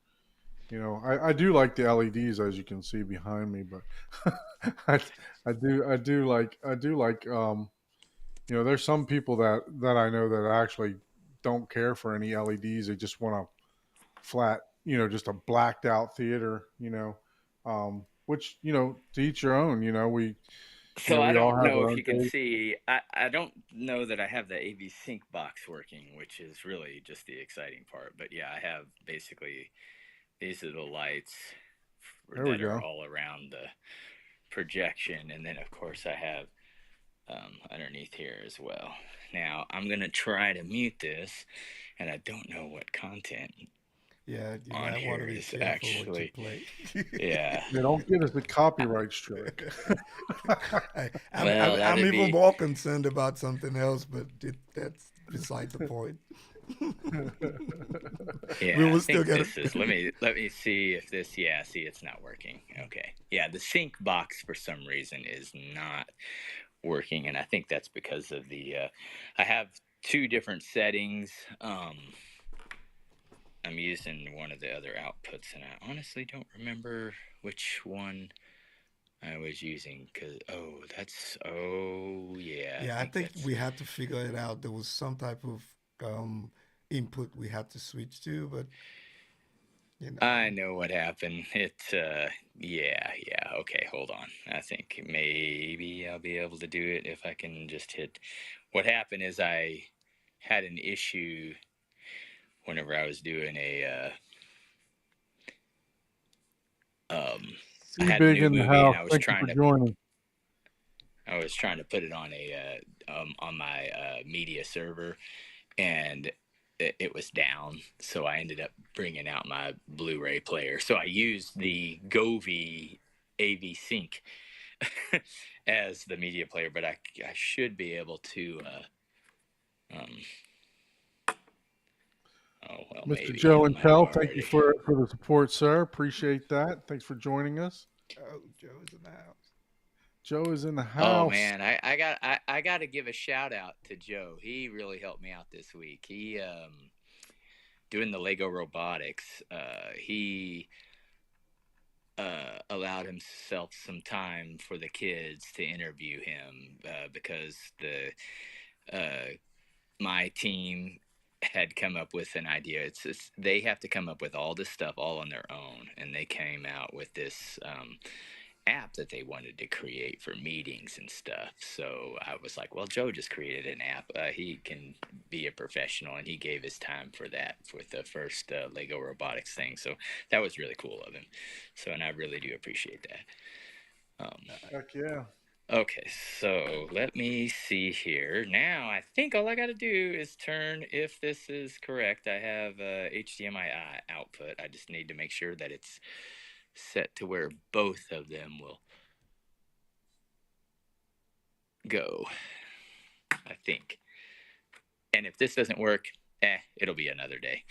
I do like the LEDs as you can see behind me, but I, I do like there's some people that I know that actually don't care for any LEDs. They just want a flat, just a blacked out theater, which, to each your own. So I We all don't have know our if own you can taste. see. I don't know that I have the AV Sync box working, which is really just the exciting part. But yeah, I have basically these are the lights There we that are go. all around the projection, and then of course I have underneath here as well. Now I'm gonna try to mute this, and I don't know what content Yeah, you on might want to here be is careful what you actually. play. Yeah. They don't get us a copyright strike. Well, I'm that'd even be. more concerned about something else, but that's beside the point. We Yeah, I will still think get it. this is. Let me see if this. Yeah, see, it's not working. Okay. Yeah, the sync box for some reason is not working, and I think that's because of the. I have two different settings. I'm using one of the other outputs, and I honestly don't remember which one I was using. Cause yeah, I Yeah, I think think that's. we had to figure it out. There was some type of um, input we had to switch to, but you know, I know what happened. Yeah. Okay, hold on. I think maybe I'll be able to do it if I can just hit. What happened is I had an issue whenever I was doing I See had a Big new in the movie and house. Thank you for joining. I was trying to put it on a on my media server, and it was down. So I ended up bringing out my Blu-ray player. So I used the Govee AV Sync as the media player, but I should be able to. Um, oh well, Mr. maybe Joe I might have Intel, thank you already. for the support, sir. Appreciate that. Thanks for joining us. Oh, Joe's in the house. Joe is in the Oh house. man, I got to give a shout out to Joe. He really helped me out this week. He doing the Lego robotics. He allowed himself some time for the kids to interview him because the my team had come up with an idea. It's just, they have to come up with all this stuff all on their own, and they came out with this app that they wanted to create for meetings and stuff. So I was like, well, Joe just created an app. He can be a professional, and he gave his time for that with the first Lego robotics thing. So that was really cool of him. So, and I really do appreciate that. Heck yeah. Okay, so let me see here. Now, I think all I got to do is turn, if this is correct, I have HDMI output. I just need to make sure that it's set to where both of them will go, I think. And if this doesn't work, it'll be another day.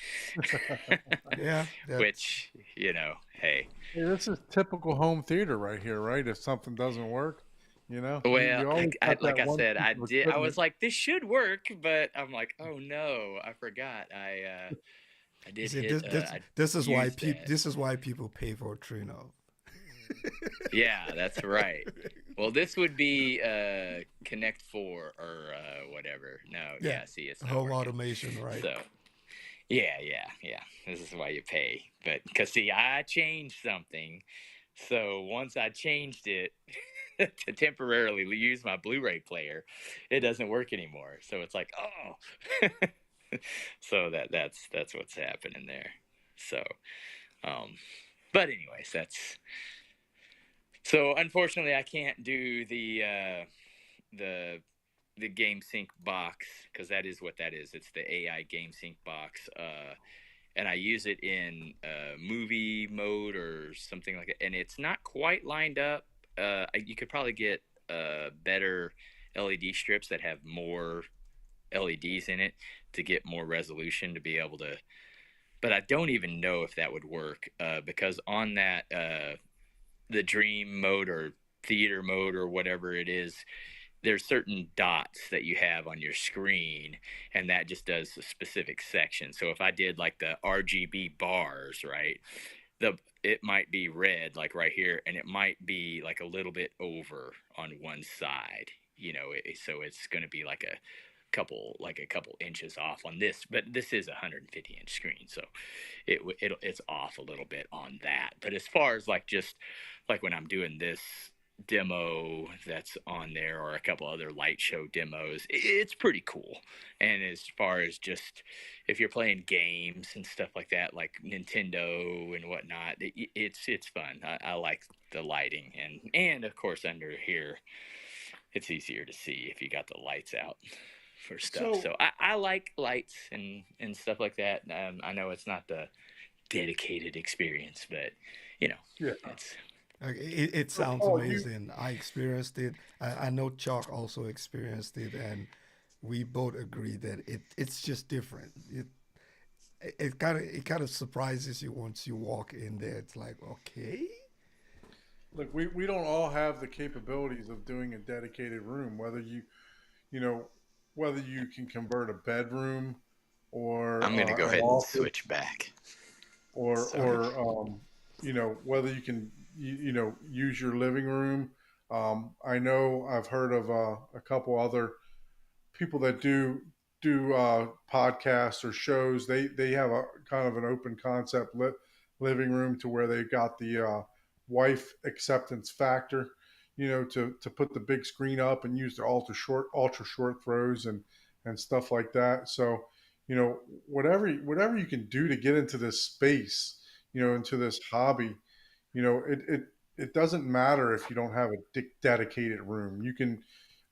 Yeah. Which, you know, hey. Hey, this is typical home theater right here, right? If something doesn't work, you know. Well, you always got like that I one said, piece I of did. I was equipment. like, this should work, but I'm like, oh no, I forgot. I did See, hit. this is why that. this is why people pay for Trino. Yeah, that's right. Well, this would be Connect 4 or whatever. No, yeah. See, it's not home working. automation, right? So, yeah. This is why you pay. But because see, I changed something. So once I changed it to temporarily use my Blu-ray player, it doesn't work anymore. So it's like, oh. So that's what's happening there. So, but anyways, that's. So unfortunately, I can't do the the Game Sync box because that is what that is. It's the AI Game Sync box, and I use it in movie mode or something like that. And it's not quite lined up. You could probably get better LED strips that have more LEDs in it to get more resolution to be able to. But I don't even know if that would work because on that the dream mode or theater mode or whatever it is, there's certain dots that you have on your screen, and that just does a specific section. So if I did like the RGB bars, right, it might be red like right here, and it might be like a little bit over on one side, so it's going to be like a couple inches off on this, but this is a 150 inch screen, so it's off a little bit on that. But as far as like just like when I'm doing this demo that's on there or a couple other light show demos, it's pretty cool. And as far as just if you're playing games and stuff like that, like Nintendo and whatnot, it's fun. I like the lighting, and of course under here it's easier to see if you got the lights out for stuff. So I like lights and stuff like that. I know it's not the dedicated experience, but Yeah. It So sounds Paul, amazing. I experienced it. I know Chuck also experienced it, and we both agree that it's just different. It kind of surprises you once you walk in there. It's like, okay. look, we don't all have the capabilities of doing a dedicated room. You know, whether you can convert a bedroom or I'm gonna go an ahead and office, switch back. Sorry. or whether you can use your living room. I know I've heard of a couple other people that do podcasts or shows. They have a kind of an open concept living room to where they got the wife acceptance factor, to put the big screen up and use the ultra short throws and stuff like that. So, whatever you can do to get into this space, into this hobby, it doesn't matter if you don't have a dedicated room. You can,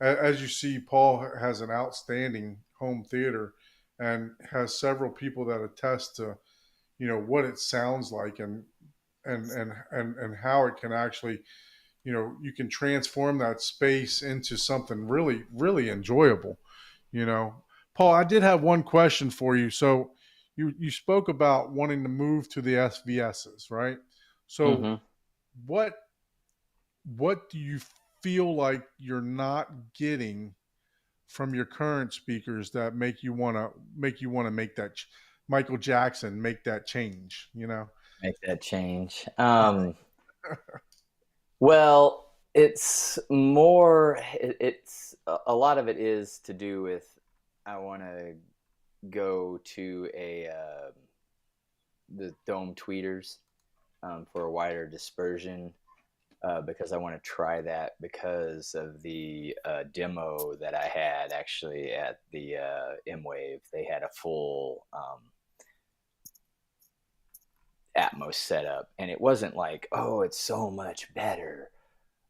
as you see, Paul has an outstanding home theater, and has several people that attest to, what it sounds like, and how it can actually, you can transform that space into something really, really enjoyable. You know, Paul, I did have one question for you. So you spoke about wanting to move to the SVSs, right? So Hmm. what what do you feel like you're not getting from your current speakers that make you want to make that Michael Jackson make that change? Make that change. Well, it's more. It's a lot of it is to do with I want to go to the dome tweeters for a wider dispersion because I want to try that because of the demo that I had actually at the M-Wave. They had a full Atmos setup, and it wasn't like, oh, it's so much better,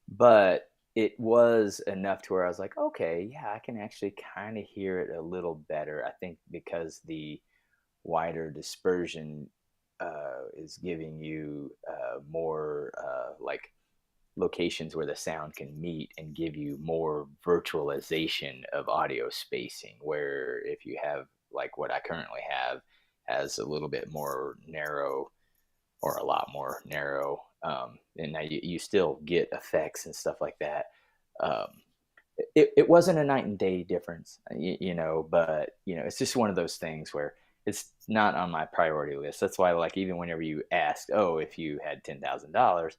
but it was enough to where I was like, okay, yeah, I can actually kind of hear it a little better. I think because the wider dispersion is giving you more like locations where the sound can meet and give you more virtualization of audio spacing. Where if you have like what I currently have, has a little bit more narrow or a lot more narrow, and now you still get effects and stuff like that. Um, it wasn't a night and day difference, but it's just one of those things where it's not on my priority list. That's why, like, even whenever you asked, oh, if you had $10,000,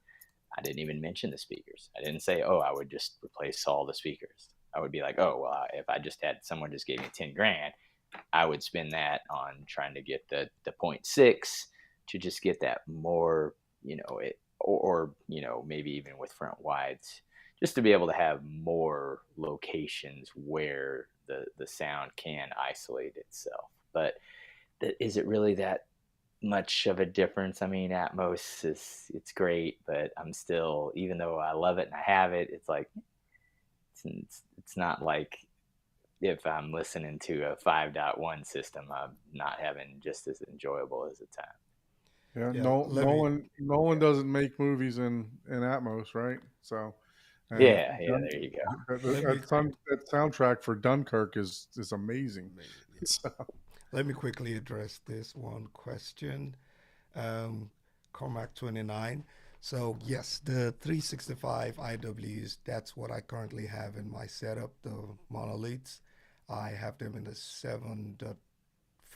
I didn't even mention the speakers. I didn't say, oh, I would just replace all the speakers. I would be like, oh, well, if I just had someone just gave me 10 grand, I would spend that on trying to get the point six to just get that more, maybe even with front wides, just to be able to have more locations where the sound can isolate itself. But is it really that much of a difference? I mean, Atmos it's great, but I'm still, even though I love it and I have it, it's like it's not like if I'm listening to a 5.1 system, I'm not having just as enjoyable as a time. Yeah, Yeah, no, let me. Nolan Yeah, doesn't make movies in Atmos, right? So, and Yeah, yeah, there you go. let me. that soundtrack for Dunkirk is amazing. Amazing. Yeah. So, Let me quickly address this one question. Um, Cormac 29. So yes, the 365 IWs, that's what I currently have in my setup, the monoliths. I have them in the 7.4,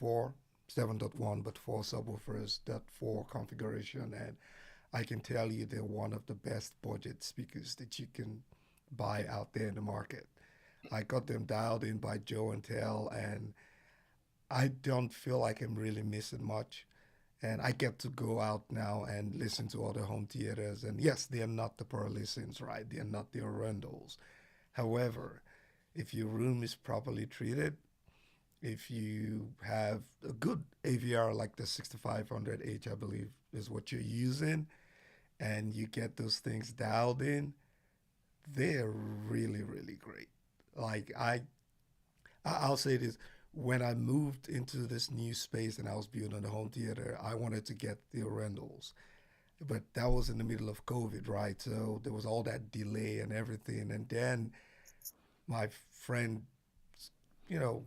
7.1, but 4 subwoofers, .4 configuration, and I can tell you they're one of the best budget speakers that you can buy out there in the market. I got them dialed in by Joe and Tel, and I don't feel like I'm really missing much. And I get to go out now and listen to other home theaters. And yes, they are not the Pearl Listens, right? They are not the Arundels. However, if your room is properly treated, if you have a good AVR like the 6500H, I believe is what you're using, and you get those things dialed in, they're really, really great. Like I'll say this. When I moved into this new space and I was building a home theater, I wanted to get the rentals. But that was in the middle of COVID, right? So there was all that delay and everything. And then my friend,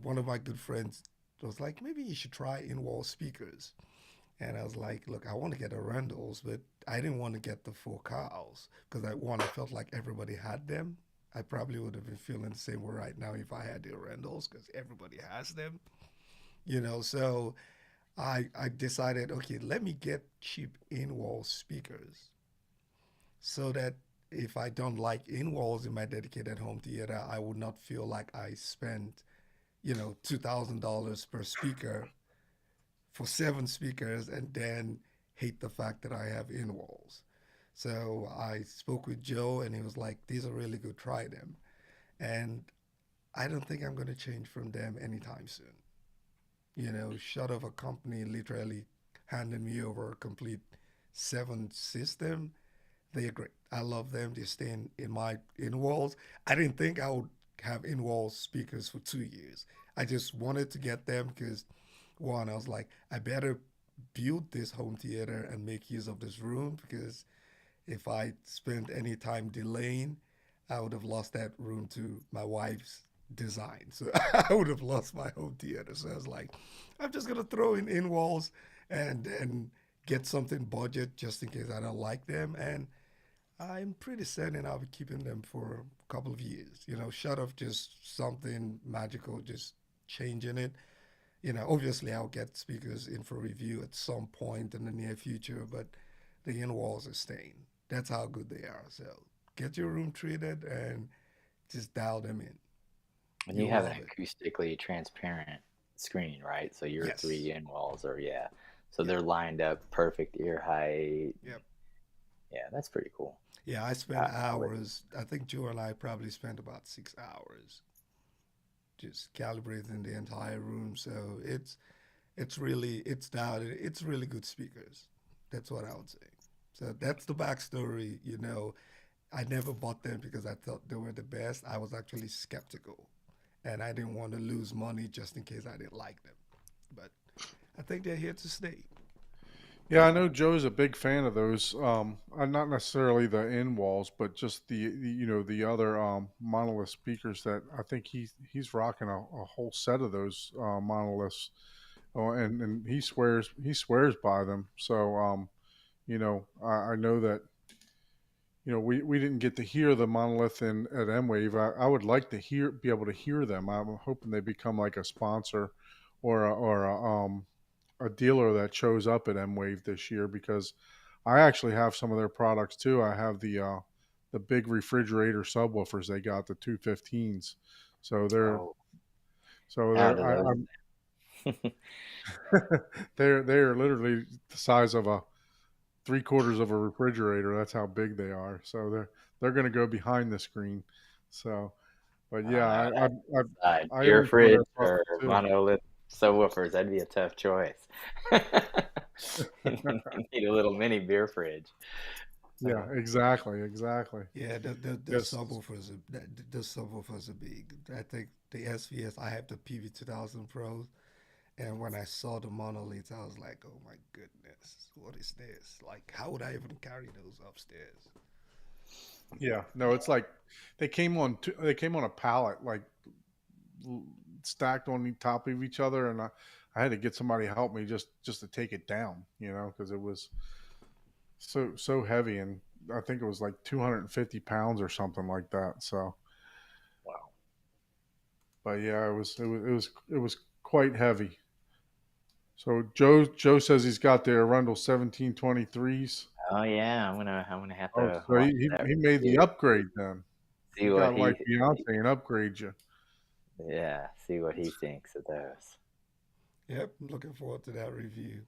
one of my good friends was like, maybe you should try in-wall speakers. And I was like, look, I want to get a rentals, but I didn't want to get the full cows because I felt like everybody had them. I probably would have been feeling the same way right now if I had the rentals because everybody has them. So I decided, okay, let me get cheap in-wall speakers so that if I don't like in-walls in my dedicated home theater, I would not feel like I spent, $2,000 per speaker for 7 speakers and then hate the fact that I have in-walls. So I spoke with Joe and he was like, these are really good, try them. And I don't think I'm going to change from them anytime soon. Short of a company literally handing me over a complete 7 system, they're great. I love them. They stay in my in walls. I didn't think I would have in wall speakers for 2 years. I just wanted to get them because one, I was like, I better build this home theater and make use of this room because if I spent any time delaying, I would have lost that room to my wife's design. So I would have lost my home theater. So I was like, I'm just gonna throw in walls and then get something budget just in case I don't like them. And I'm pretty certain I'll be keeping them for a couple of years. Short of just something magical, just changing it. Obviously I'll get speakers in for review at some point in the near future, but the in walls are staying. That's how good they are. So get your room treated and just dial them in. And you You'll have an love it. acoustically transparent screen, right? So your Yes. three in walls are, yeah. So Yep. they're lined up perfect ear height. Yep. Yeah, that's pretty cool. Yeah, I I, spent I would, hours. I think Joe and I probably spent about 6 hours just calibrating the entire room. So it's really it's dialed. It's really good speakers. That's what I would say. So that's the backstory. I never bought them because I thought they were the best. I was actually skeptical, and I didn't want to lose money just in case I didn't like them. But I think they're here to stay. Yeah, I know Joe's a big fan of those. Not necessarily the in walls, but just the other monolith speakers that I think he's rocking a whole set of those monoliths. Oh, and he swears by them. So I know that we didn't get to hear the monolith in at M-Wave. I would like to be able to hear them. I'm hoping they become like a sponsor or a dealer that shows up at M-Wave this year because I actually have some of their products too. I have the big refrigerator subwoofers they got, the 215s. So they're oh, so how they're do I, those? I'm they're literally the size of a three-quarters of a refrigerator. That's how big they are. So they're going to go behind the screen. So, but yeah, Now I I that's inside. I Pure own some of fridge their or products too. monolith subwoofers. That'd be a tough choice. You need a little mini beer fridge. Yeah, exactly, exactly. Yeah, the Yes. subwoofers the subwoofers are big. I think the SVS. I have the PV 2000 Pros, and when I saw the monoliths, I was like, "Oh my goodness, what is this? Like, how would I even carry those upstairs?" Yeah. No, it's like they came on a pallet, like l- stacked on the top of each other, and I had to get somebody to help me just to take it down, because it was so heavy, and I think it was like 250 pounds or something like that. So, Wow. but yeah, it was quite heavy. So Joe says he's got the Arundel 1723s. Oh yeah, I'm gonna have Oh, to so he, watch he, that he made the review. upgrade then. See You what got like he, Beyonce and upgrade you. yeah, see what he thinks of those. Yep, I'm looking forward to that review.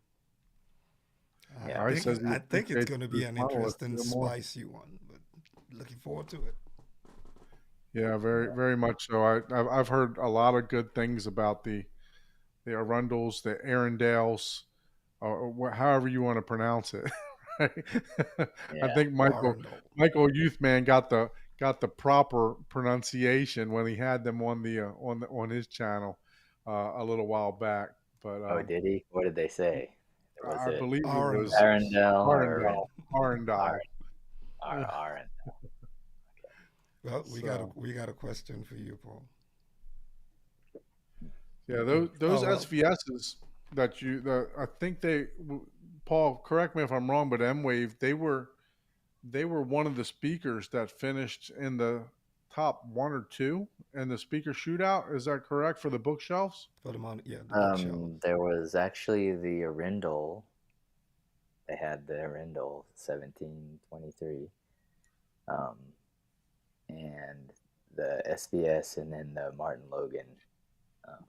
I Yeah. I think says he I think it's appreciates going to be those an monoliths interesting, even more. spicy one, but looking forward to it. Yeah, very very much so. I've heard a lot of good things about the Arundels, the Arundels, or however you want to pronounce it. Right? I Yeah. think Arundel. Michael Youthman got the proper pronunciation when he had them on his channel a little while back. But Oh, did he? What did they say? Was I it believe it was Arundel. Arundel or Arundel. Arundel. Arundel? Well, So we got a question for you, Paul. yeah, those Oh well, SVSs that I think Paul, correct me if I'm wrong, but M Wave they were one of the speakers that finished in the top one or two in the speaker shootout. Is that correct for the bookshelves? for the yeah, the bookshelf. There was actually the Arundel. They had the Arundel 1723, um, and the SBS, and then the Martin Logan um,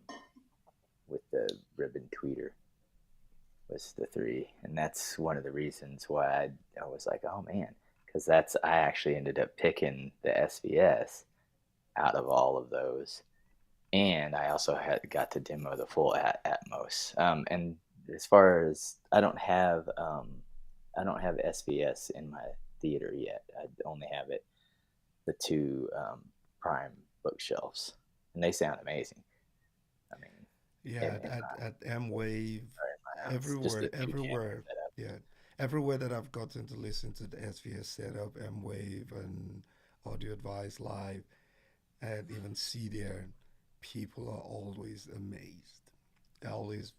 with the ribbon tweeter was the three, and that's one of the reasons why I was like, oh man, because I actually ended up picking the SBS out of all of those, and I also had got to demo the full Atmos. And as far as I don't have SBS in my theater yet. I only have the two prime bookshelves, and they sound amazing. Yeah, at M Wave, Just everywhere, a few cameras everywhere. set up. Yeah, everywhere that I've gotten to listen to the SVS setup, M Wave, and Audio Advice Live, and even see there, people are always amazed. They're always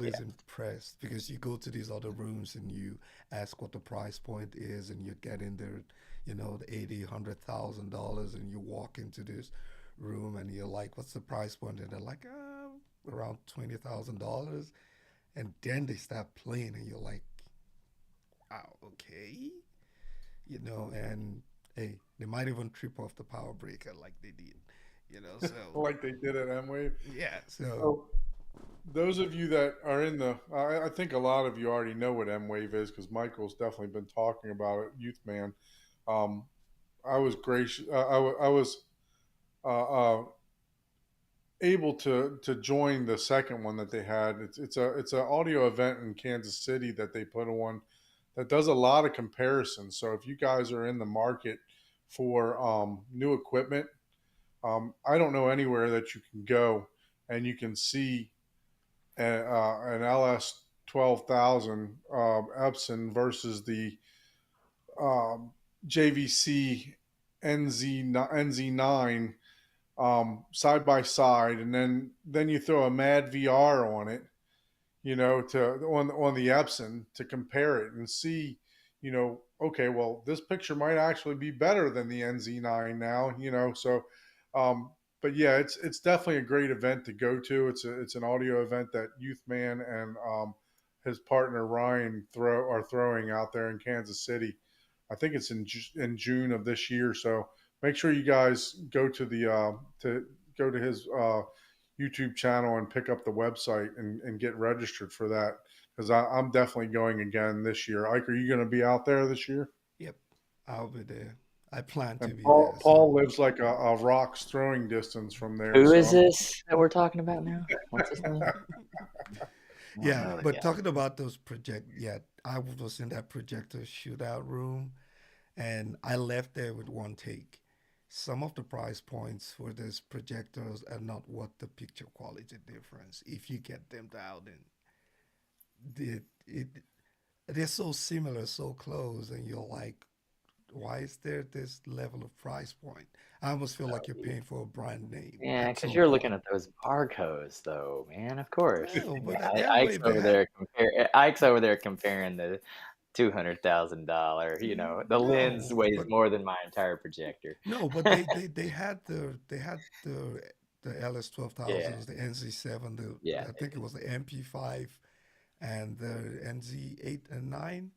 Yeah. impressed because you go to these other rooms and you ask what the price point is, and you get in there, the 80, $100,000, and you walk into this room and you're like, "What's the price point?" And they're like, around $20,000, and then they start playing, and you're like, "Wow, okay," and hey, they might even trip off the power breaker like they did. So like they did at Emway. yeah, so So those of you that are in I think a lot of you already know what M Wave is because Michael's definitely been talking about it. Youth Man. Um, I was gracious. I was uh, able to join the second one that they had. It's an audio event in Kansas City that they put on that does a lot of comparisons. So if you guys are in the market for new equipment, I don't know anywhere that you can go and you can see an LS 12,000 Epson versus the um, JVC NZ9 side by side, and then you throw a Mad VR on it, to on the Epson to compare it and see, okay, well, this picture might actually be better than the NZ9 now, so. Um, but yeah, it's definitely a great event to go to. It's an audio event that Youth Man and his partner Ryan are throwing out there in Kansas City. I think it's in June of this year. So make sure you guys go to the to go to his YouTube channel and pick up the website and get registered for that because I'm definitely going again this year. Ike, are you going to be out there this year? yep, I'll be there. I plan to And be there. Paul So lives like a rock's throwing distance from there, Who so is I'm. this that we're talking about now? What's his name? I don't yeah, know the but guy. talking about those yeah, I was in that projector shootout room, and I left there with one take. Some of the price points for these projectors are not what the picture quality difference. If you get them dialed in, it they're so similar, so close, and you're like, why is there this level of price point? I almost feel like you're paying for a brand name Yeah, at because some you're looking point. at those barcodes, though, man. Of course. No, Yeah, but at Ike's Amway they over had there Ike's over there comparing the $200,000. The lens no, weighs but more than my entire projector. no, but they had the LS twelve Yeah, thousands, the NZ7, yeah, I think it was the MP5 and the NZ8 and 9.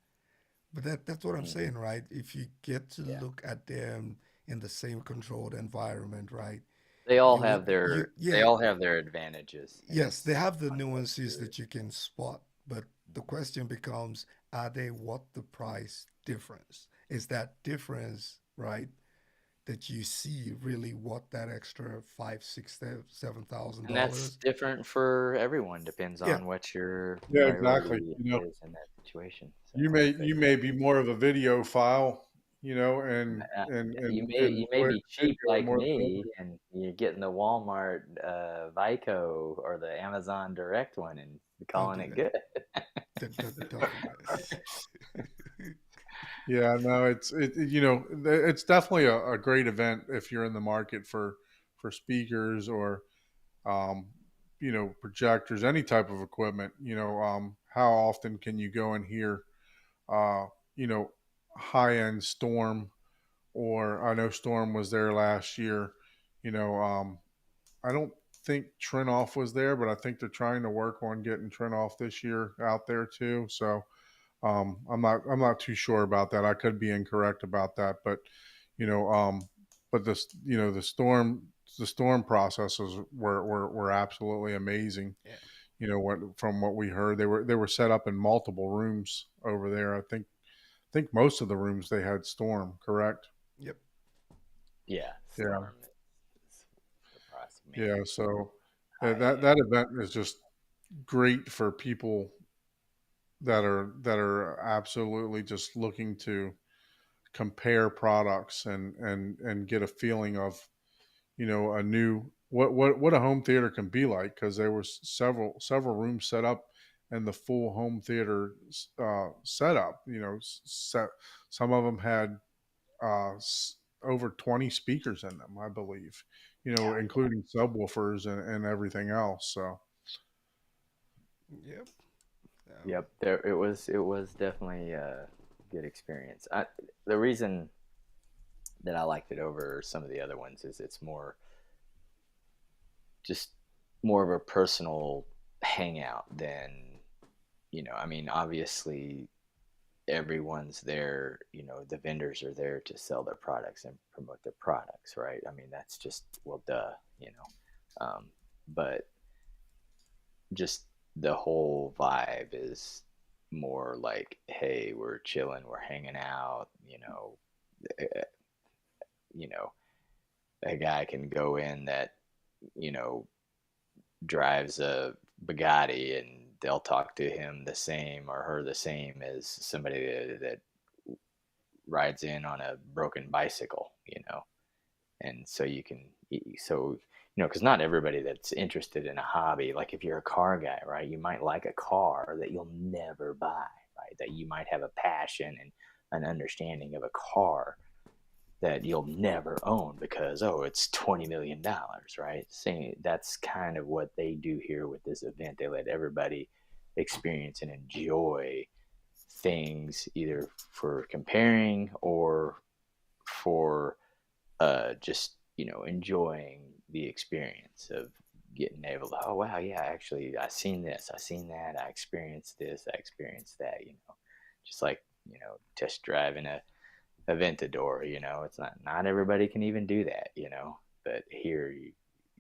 But that's what I'm mhm, saying, right? If you get to yeah. look at them in the same controlled environment, right? They all You would have you their they yeah, all have their advantages, and yes, they it's have the fun to look nuances through. that you can spot, but the question becomes, are they what the price difference? Is that difference, right, that you see really what that extra five, six, seven thousand And that's dollars? different for everyone. Depends Yeah, on what your Yeah, exactly. priority is in that situation. So, but You may be more of a video file, and you may enjoy be the cheap video like more than me, and you're getting the Walmart Vico or the Amazon Direct one and don't calling do it that. good. Don't do that. Yeah, no, it's definitely a great event if you're in the market for speakers or um, projectors, any type of equipment. How often can you go and hear uh, you know high end Storm, or I know Storm was there last year. You know, I don't think Trinoff was there, but I think they're trying to work on getting Trinoff this year out there too. So I'm not too sure about that. I could be incorrect about that, but you know, but this, the storm processes were absolutely amazing. Yeah. From what we heard, they were set up in multiple rooms over there. I think most of the rooms they had storm, correct? Yep. Yeah, Yeah, Storm is the price of me. yeah. So High that event is just great for people that are absolutely just looking to compare products and get a feeling of a new what a home theater can be like, because there was several rooms set up and the full home theater setup. Some of them had over 20 speakers in them, I believe. Including subwoofers and everything else. So Yep. Yep, there it was definitely a good experience. The reason that I liked it over some of the other ones is it's just more of a personal hangout than, I mean, obviously everyone's there, the vendors are there to sell their products and promote their products, right? I mean, that's just, well, duh, you know. But just the whole vibe is more like, hey, we're chilling, we're hanging out, eh, you know, a guy can go in that, you know, drives a Bugatti and they'll talk to him the same or her the same as somebody that rides in on a broken bicycle, and so because not everybody that's interested in a hobby, like if you're a car guy, right, you might like a car that you'll never buy, right, that you might have a passion and an understanding of a car that you'll never own because, oh, it's $20 million, right? Saying that's kind of what they do here with this event. They let everybody experience and enjoy things either for comparing or for just enjoying the experience of getting able to, oh wow, yeah, actually I seen this, I seen that, I experienced this, I experienced that, just like test driving a Aventador. It's not everybody can even do that, but here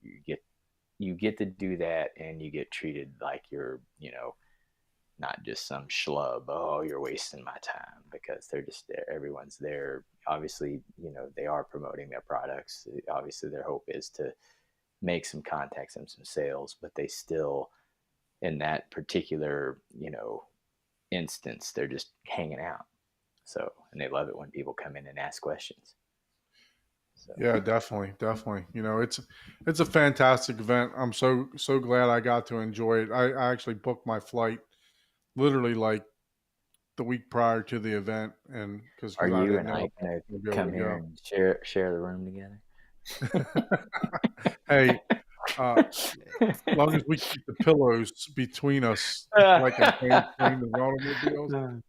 you get to do that, and you get treated like you're not just some schlub. Oh, you're wasting my time, because they're just there. Everyone's there. Obviously, they are promoting their products. Obviously, their hope is to make some contacts and some sales, but they still, in that particular, instance, they're just hanging out. So, and they love it when people come in and ask questions. So, yeah, definitely, definitely. It's a fantastic event. I'm so glad I got to enjoy it. I actually booked my flight literally like the week prior to the event, and because are I you didn't and know if I I gonna was going to be able come to here go. and share the room together? Hey, as long as we keep the pillows between us, like in planes, trains, and automobiles.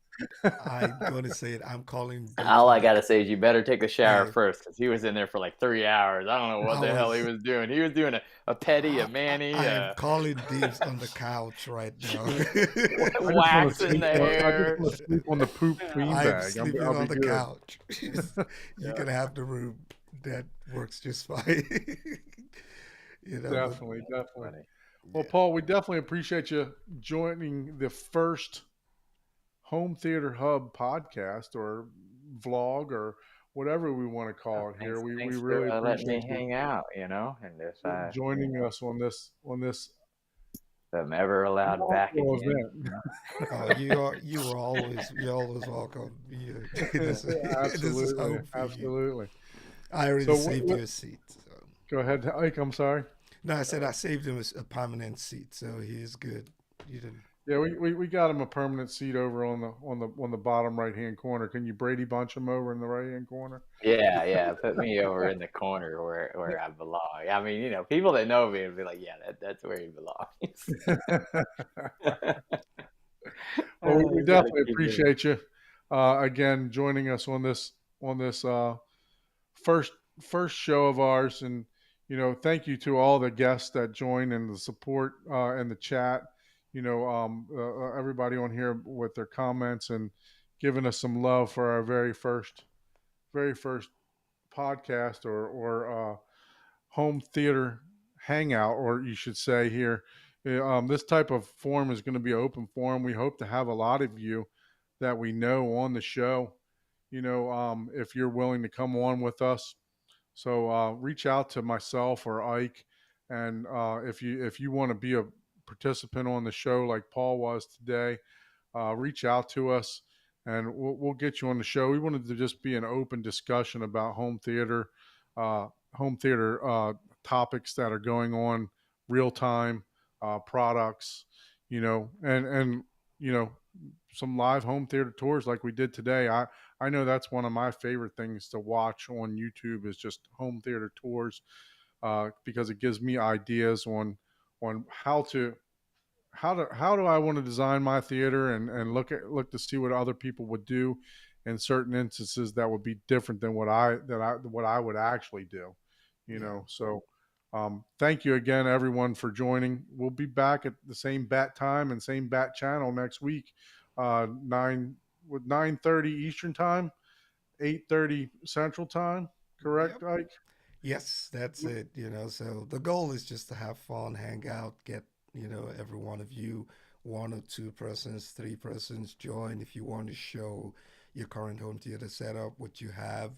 I'm gonna say it. I'm calling both All of I the. gotta say is you better take the shower I first, because he was in there for like 3 hours. I don't know what I the hell he was. was doing. He was doing a petty, a manny, I am calling dibs on the couch right now. I just want to waxing sleep the on. I just hair. want to sleep on the poop I am beanbag. sleeping I'll on be the good. couch. You Yeah. can have the room. That works just fine. But Definitely, That's definitely. funny. Well, Paul, we definitely appreciate you joining the first Home Theater Hub podcast or vlog or whatever we want to Yeah, call it here. We thanks really for letting appreciate me you hang out, and if I, joining us on this if I'm ever allowed back inaugural again, event. oh, you're always welcome. This this is Absolutely, home for you. absolutely. I already So saved you a seat. So. go ahead, Ike. I'm sorry. No, I said I saved him a permanent seat, so he is good. You didn't. Yeah, we got him a permanent seat over on the bottom right hand corner. Can you Brady Bunch him over in the right hand corner? yeah, put me over in the corner where I belong. I mean, people that know me would be like, yeah, that's where he belongs. Well, we You gotta definitely keep it. appreciate you again joining us on this first first show of ours, and thank you to all the guests that joined and the support in the chat. Everybody on here with their comments and giving us some love for our very first podcast or home theater hangout, or you should say here. This type of forum is going to be an open forum. We hope to have a lot of you that we know on the show. If you're willing to come on with us, so reach out to myself or Ike, and if you want to be a participant on the show like Paul was today, reach out to us, and we'll get you on the show. We wanted to just be an open discussion about home theater, home theater topics that are going on real time, products, and some live home theater tours like we did today. I know that's one of my favorite things to watch on YouTube is just home theater tours, because it gives me ideas on how do I want to design my theater, and look to see what other people would do in certain instances that would be different than what I would actually do, Yeah. So thank you again, everyone, for joining. We'll be back at the same bat time and same bat channel next week, 9:30 Eastern time, 8:30 Central time. Correct, Yep. Ike? Yes, that's it. So the goal is just to have fun, hang out, get, every one of you, one or two persons, three persons join if you want to show your current home theater setup, what you have.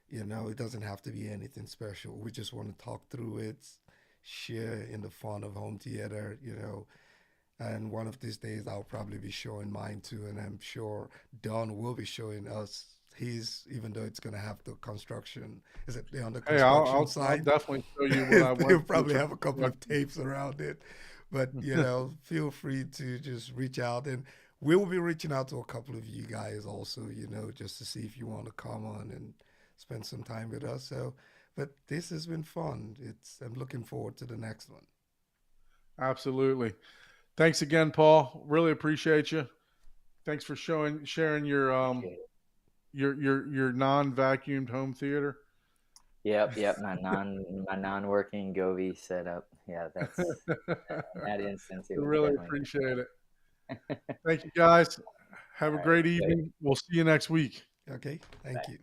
It doesn't have to be anything special. We just want to talk through it, share in the fun of home theater. And one of these days, I'll probably be showing mine too. And I'm sure Don will be showing us his, even though it's going to have the construction. Is it on the Hey, I'll construction I'll side? definitely show you what I He'll went through probably for have a couple of construction. tapes around it. But, feel free to just reach out. And we will be reaching out to a couple of you guys also, just to see if you want to come on and spend some time with us. So, but this has been fun. I'm looking forward to the next one. Absolutely. Thanks again, Paul. Really appreciate you. Thanks for sharing Appreciate it. your non-vacuumed home theater. Yep. My non-working Govee setup. Yeah, that's in that instance, it was Really definitely. appreciate it. Thank you, guys. Have All a right. great Later. evening. We'll see you next week. Okay. Thank you.